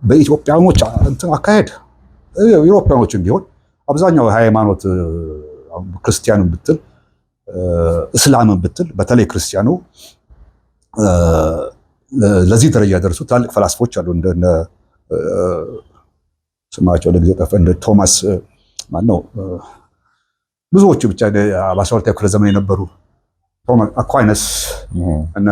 በኢትዮጵያኖች እንትን አካሄድ ኢሮፓኖችም ቢሆን አብዛኛው ሃይማኖት ክርስቲያንን ብትል እስላምን ብትል በተለይ ክርስቲያኑ ለዚህ ደረጃ ያደረሱ ትላልቅ ፈላስፎች አሉ። እንደ ስማቸው ለጊዜው ጠፋ፣ እንደ ቶማስ ማነው ብዙዎቹ ብቻ በ12ኛው ክፍለ ዘመን የነበሩ ቶማስ አኳይነስ እና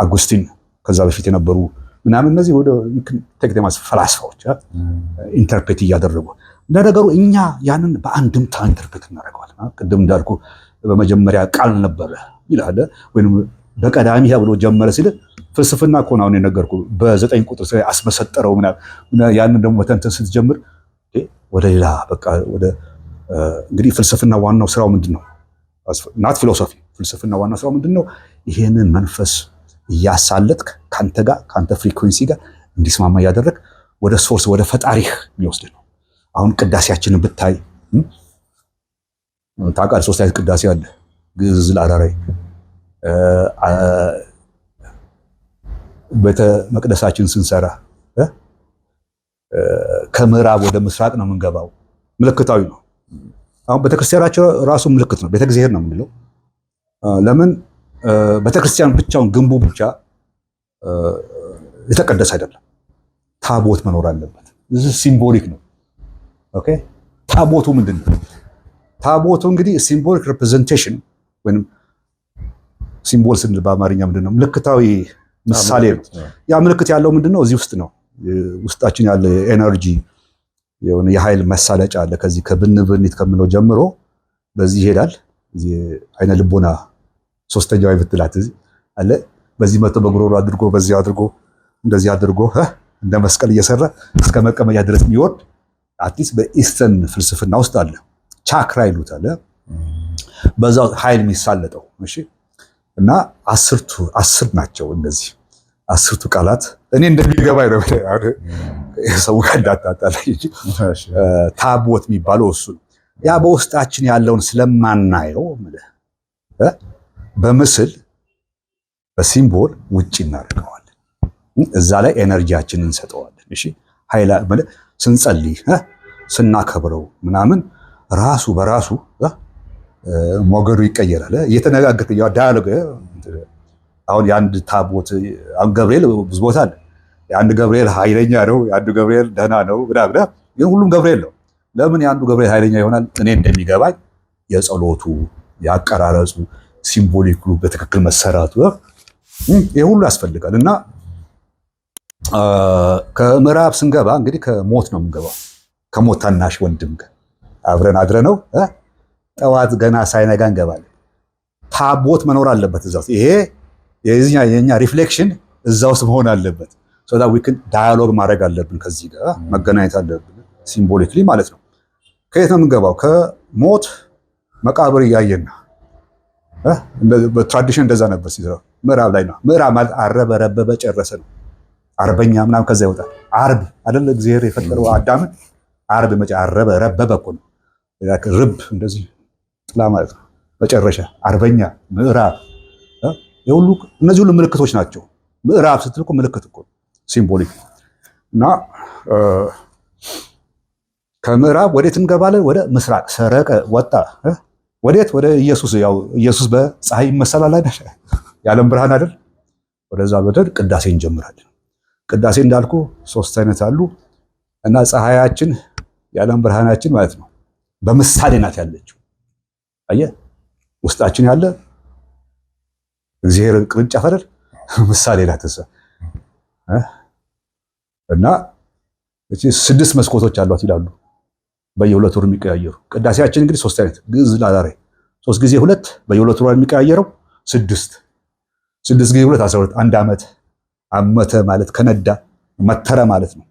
አጉስቲን ከዛ በፊት የነበሩ ምናምን እነዚህ ወደ ቴክኒማስ ፈላስፋዎች ኢንተርፕሬት እያደረጉ እንደነገሩ እኛ ያንን በአንድምታ ኢንተርፕሬት እናደርገዋለን። ቅድም እንዳልኩ በመጀመሪያ ቃል ነበረ ይላል ወይም በቀዳሚ ብሎ ጀመረ ሲል ፍልስፍና እኮ ነው የነገርኩ። በ9 ቁጥር ላይ አስመሰጠረው ምናምን ያንን ደግሞ መተንተን ስትጀምር ወደ ሌላ በቃ ወደ እንግዲህ ፍልስፍና ዋናው ስራው ምንድነው? ናት ፊሎሶፊ። ፍልስፍና ዋናው ስራው ምንድነው? ይሄንን መንፈስ እያሳለጥክ ካንተ ጋር ካንተ ፍሪኩዌንሲ ጋር እንዲስማማ እያደረግ ወደ ሶርስ ወደ ፈጣሪህ የሚወስድ ነው። አሁን ቅዳሴያችንን ብታይ ታውቃለህ፣ 3 አይነት ቅዳሴ አለ። ግዕዝ፣ ለአራራይ ቤተ መቅደሳችን ስንሰራ ከምዕራብ ወደ ምስራቅ ነው የምንገባው። ምልክታዊ ነው። አሁን ቤተክርስቲያናቸው ራሱ ምልክት ነው። ቤተ እግዚአብሔር ነው የምንለው። ለምን ቤተክርስቲያን ብቻውን ግንቡ ብቻ የተቀደሰ አይደለም። ታቦት መኖር አለበት። ሲምቦሊክ ነው። ኦኬ፣ ታቦቱ ምንድን ነው? ታቦቱ እንግዲህ ሲምቦሊክ ሪፕሬዘንቴሽን ወይም ሲምቦል ስንል በአማርኛ ምንድን ነው? ምልክታዊ ምሳሌ ነው። ያ ምልክት ያለው ምንድን ነው? እዚህ ውስጥ ነው። ውስጣችን ያለ ኤነርጂ የሆነ የኃይል መሳለጫ አለ። ከዚህ ከብንብኒት ከምለው ጀምሮ በዚህ ይሄዳል። እዚህ አይነ ልቦና ሶስተኛው አይብትላት እዚህ አለ። በዚህ መጥቶ በጉሮሮ አድርጎ በዚህ አድርጎ እንደዚህ አድርጎ እንደ መስቀል እየሰራ እስከ መቀመጫ ድረስ የሚወርድ አትሊስት በኢስተርን ፍልስፍና ውስጥ አለ። ቻክራ ይሉታል። በዛው ኃይል የሚሳለጠው። እሺ፣ እና 10 ናቸው እነዚህ 10ቱ ቃላት። እኔ እንደሚገባኝ ነው ሰው ጋር እንዳታጣላኝ እንጂ ታቦት የሚባለው እሱ ያ በውስጣችን ያለውን ስለማናየው በምስል በሲምቦል ውጪ እናደርገዋለን። እዛ ላይ ኤነርጂያችንን እንሰጠዋለን። እሺ፣ ኃይል ማለት ስንጸልይ ስናከብረው ምናምን ራሱ በራሱ ሞገዱ ይቀየራል። እየተነጋገርክ ዳያሎግ አሁን የአንድ ታቦት አሁን ገብርኤል ብዙ ቦታ አለ። የአንድ ገብርኤል ኃይለኛ ነው፣ የአንዱ ገብርኤል ደህና ነው ብላ ግን ሁሉም ገብርኤል ነው። ለምን የአንዱ ገብርኤል ኃይለኛ ይሆናል? እኔ እንደሚገባኝ የጸሎቱ ያቀራረጹ ሲምቦሊኩ በትክክል መሰራቱ ይህ ሁሉ ያስፈልጋል። እና ከምዕራብ ስንገባ እንግዲህ ከሞት ነው የምንገባው። ከሞት ታናሽ ወንድም ጋር አብረን አድረ ነው ጠዋት ገና ሳይነጋ እንገባለን። ታቦት መኖር አለበት እዛ ውስጥ። ይሄ የኛ ሪፍሌክሽን እዛ ውስጥ መሆን አለበት። ሶ ዊ ካን ዳያሎግ ማድረግ አለብን፣ ከዚህ ጋር መገናኘት አለብን ሲምቦሊክሊ ማለት ነው። ከየት ነው የምንገባው? ከሞት መቃብር እያየን በትራዲሽን እንደዛ ነበር ሲዘራ። ምዕራብ ላይ ነው። ምዕራብ ማለት አረበ፣ ረበበ፣ ጨረሰ ነው። አርበኛ ምናምን ከዛ ይወጣል። አርብ አይደለ እግዚአብሔር የፈጠረው አዳምን አርብ መጫ አረበ፣ ረበበ እኮ ነው። ርብ እንደዚህ ጥላ ማለት ነው። መጨረሻ አርበኛ፣ ምዕራብ የሁሉ እነዚህ ሁሉ ምልክቶች ናቸው። ምዕራብ ስትል እኮ ምልክት እኮ ሲምቦሊክ እና ከምዕራብ ወዴት እንገባለን? ወደ ምስራቅ። ሰረቀ ወጣ። ወዴት? ወደ ኢየሱስ። ያው ኢየሱስ በፀሐይ ይመሰላል አይደል? የዓለም ብርሃን አይደል? ወደዛ በደር ቅዳሴ እንጀምራለን። ቅዳሴ እንዳልኩ 3 አይነት አሉ እና ፀሐያችን የዓለም ብርሃናችን ማለት ነው በምሳሌ ናት ያለችው። አየህ ውስጣችን ያለ እግዚአብሔር ቅርንጫፍ አይደል? ምሳሌ ናት እሷ እና 6 መስኮቶች አሏት ይላሉ በየ2 ወር የሚቀያየሩ። ቅዳሴያችን እንግዲህ 3 አይነት ግዕዝ ላዛሬ 3 ጊዜ 2 በየ2 ወር የሚቀያየረው 6 ጊዜ 2 12 1 ዓመት። ዓመተ ማለት ከነዳ መተረ ማለት ነው።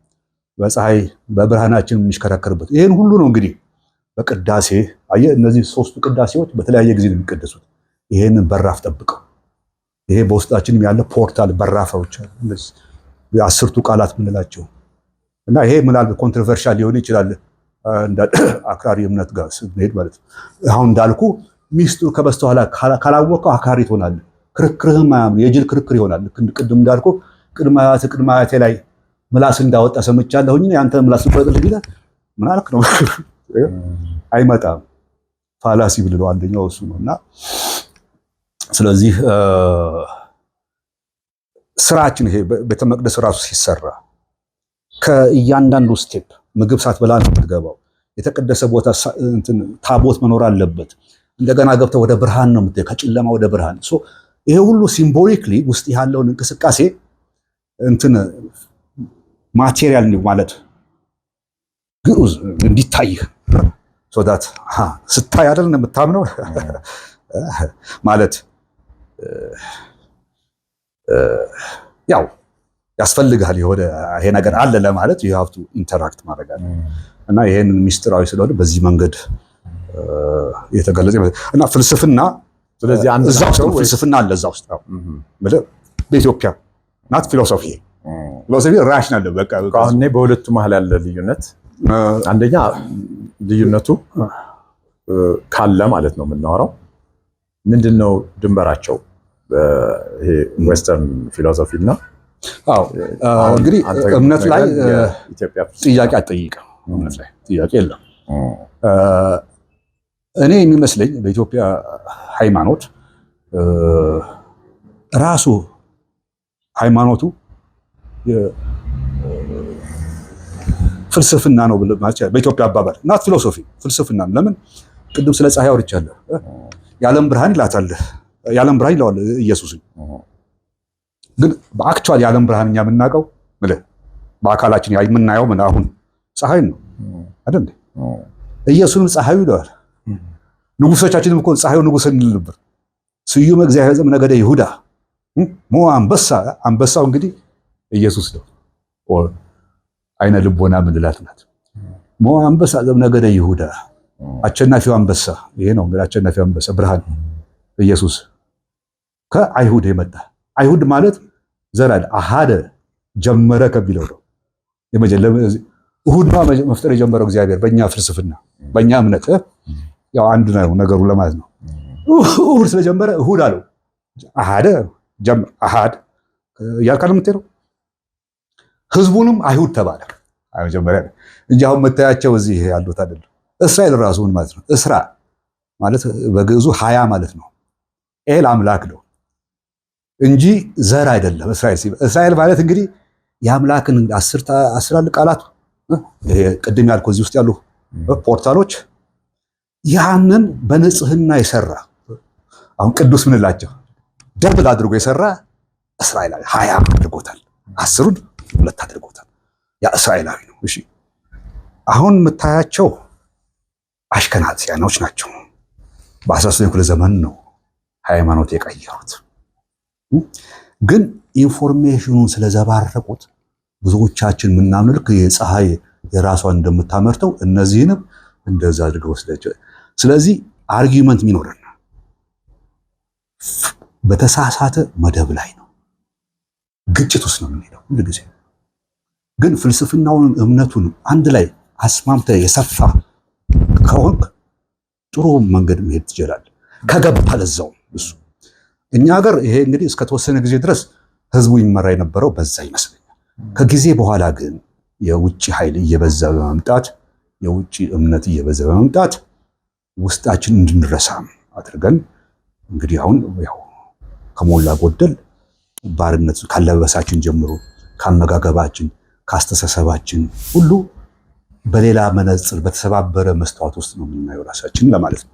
በፀሐይ በብርሃናችን የሚሽከረከርበት ይሄን ሁሉ ነው እንግዲህ በቅዳሴ አየህ። እነዚህ 3ቱ ቅዳሴዎች በተለያየ ጊዜ ነው የሚቀደሱት። ይሄንን በራፍ ጠብቀው። ይሄ በውስጣችንም ያለ ፖርታል በራፎች አሉ፣ እነዚህ 10ቱ ቃላት የምንላቸው እና ይሄ ምናልባት ኮንትሮቨርሻል ሊሆን ይችላል እንደ አክራሪ እምነት ጋር ስንሄድ ማለት ነው። አሁን እንዳልኩ ሚስጥሩ ከበስተኋላ ካላወቀው አክራሪ ትሆናለህ። ክርክርህም አያምር የጅል ክርክር ይሆናል። ቅድም እንዳልኩ ቅድመ አያቴ ላይ ምላስ እንዳወጣ ሰምቻለሁኝ ያንተ ምላስ ይቆረጥልህ ይላል። ምን አልክ ነው አይመጣም። ፋላሲ ብለው አንደኛው እሱ ነውና ስለዚህ ስራችን ይሄ ቤተ መቅደስ ራሱ ሲሰራ ከእያንዳንዱ ስቴፕ ምግብ ሳትበላ ነው የምትገባው። የተቀደሰ ቦታ እንትን ታቦት መኖር አለበት። እንደገና ገብተህ ወደ ብርሃን ነው የምትሄድ፣ ከጨለማ ወደ ብርሃን። ይሄ ሁሉ ሲምቦሊክሊ ውስጥ ያለውን እንቅስቃሴ እንትን ማቴሪያል ማለት ግዑዝ እንዲታይህ ሶዳት ስታይ አይደል የምታምነው ማለት ያው ያስፈልጋል። ይሄ ነገር አለ ለማለት you have to interact ማድረግ አለ እና ይሄንን ሚስጥራዊ ስለሆነ በዚህ መንገድ የተገለጸ እና ፍልስፍና ስለዚህ አንድ ፍልስፍና አለ እዛ ውስጥ በኢትዮጵያ ናት ፊሎሶፊ ራሽናል በቃ አሁን በሁለቱ መሀል ያለ ልዩነት አንደኛ ልዩነቱ ካለ ማለት ነው የምናወራው ምንድነው ድንበራቸው ይሄ ዌስተርን ፊሎሶፊ እና እንግዲህ እምነት ላይ ጥያቄ አትጠይቅም። እምነት ላይ ጥያቄ የለም። እኔ የሚመስለኝ በኢትዮጵያ ሃይማኖት ራሱ ሃይማኖቱ ፍልስፍና ነው ብለ ማለት በኢትዮጵያ አባባል ናት ፊሎሶፊ ፍልስፍና። ለምን ቅድም ስለ ፀሐይ አውርቻለሁ። የዓለም ብርሃን ይላታል፣ የዓለም ብርሃን ይለዋል ኢየሱስ። ግን በአክቹዋሊ የዓለም ብርሃን እኛ የምናውቀው በአካላችን የምናየው ምን አሁን ፀሐይ ነው አይደል? ኢየሱስም ፀሐዩ ይለዋል። ንጉሶቻችንም እኮ ፀሐዩ ንጉስ እንል ነበር። ስዩመ እግዚአብሔር ዘእምነገደ ይሁዳ ሞ አንበሳ። አንበሳው እንግዲህ ኢየሱስ ነው። አይነ ልቦና ምንላት ናት። ሞ አንበሳ ዘእምነገደ ይሁዳ አሸናፊው አንበሳ። ይሄ ነው እንግዲህ አሸናፊው አንበሳ ብርሃን ኢየሱስ ከአይሁድ የመጣ አይሁድ ማለት ዘራል አሃደ ጀመረ ከቢለው ነው። እሁድ ነው መፍጠር የጀመረው እግዚአብሔር በእኛ ፍልስፍና በእኛ እምነት ያው አንድ ነው ነገሩ ለማለት ነው። እሁድ ስለጀመረ እሁድ አለው። አሃደ አሃድ ያልካል የምትሄደው ህዝቡንም አይሁድ ተባለ መጀመሪያ እንጂ አሁን መታያቸው እዚህ ያሉት አይደለም። እስራኤል ራሱን ማለት ነው። እስራ ማለት በግዕዙ 20 ማለት ነው። ኤል አምላክ ነው እንጂ ዘር አይደለም። እስራኤል ማለት እንግዲህ የአምላክን 10 ቃላት ይሄ ቅድም ያልኩ እዚህ ውስጥ ያሉ ፖርታሎች ያንን በንጽህና የሰራ አሁን ቅዱስ ምንላቸው ደብል አድርጎ የሰራ እስራኤላዊ 20 አድርጎታል። 10ን 2 አድርጎታል። ያ እስራኤላዊ ነው። እሺ አሁን የምታያቸው አሽከናዚያኖች ናቸው። በ19ኛው ክፍለ ዘመን ነው ሃይማኖት የቀየሩት። ግን ኢንፎርሜሽኑን ስለዘባረቁት ብዙዎቻችን ምናምን ልክ የፀሐይ የራሷን እንደምታመርተው እነዚህንም እንደዛ አድርገው ወስዳቸው። ስለዚህ አርጊመንት የሚኖረን በተሳሳተ መደብ ላይ ነው፣ ግጭት ውስጥ ነው የምንሄደው ሁሉ ጊዜ። ግን ፍልስፍናውን እምነቱን አንድ ላይ አስማምተ የሰፋ ከሆንክ ጥሩ መንገድ መሄድ ትችላለህ። ከገባ ለዛው እሱ እኛ ሀገር ይሄ እንግዲህ እስከተወሰነ ጊዜ ድረስ ህዝቡ ይመራ የነበረው በዛ ይመስለኛል። ከጊዜ በኋላ ግን የውጭ ኃይል እየበዛ በመምጣት የውጭ እምነት እየበዛ በመምጣት ውስጣችን እንድንረሳ አድርገን እንግዲህ አሁን ያው ከሞላ ጎደል ባርነት ካለበሳችን ጀምሮ ካመጋገባችን ካስተሳሰባችን ሁሉ በሌላ መነጽር በተሰባበረ መስታወት ውስጥ ነው የምናየው ራሳችን ለማለት ነው።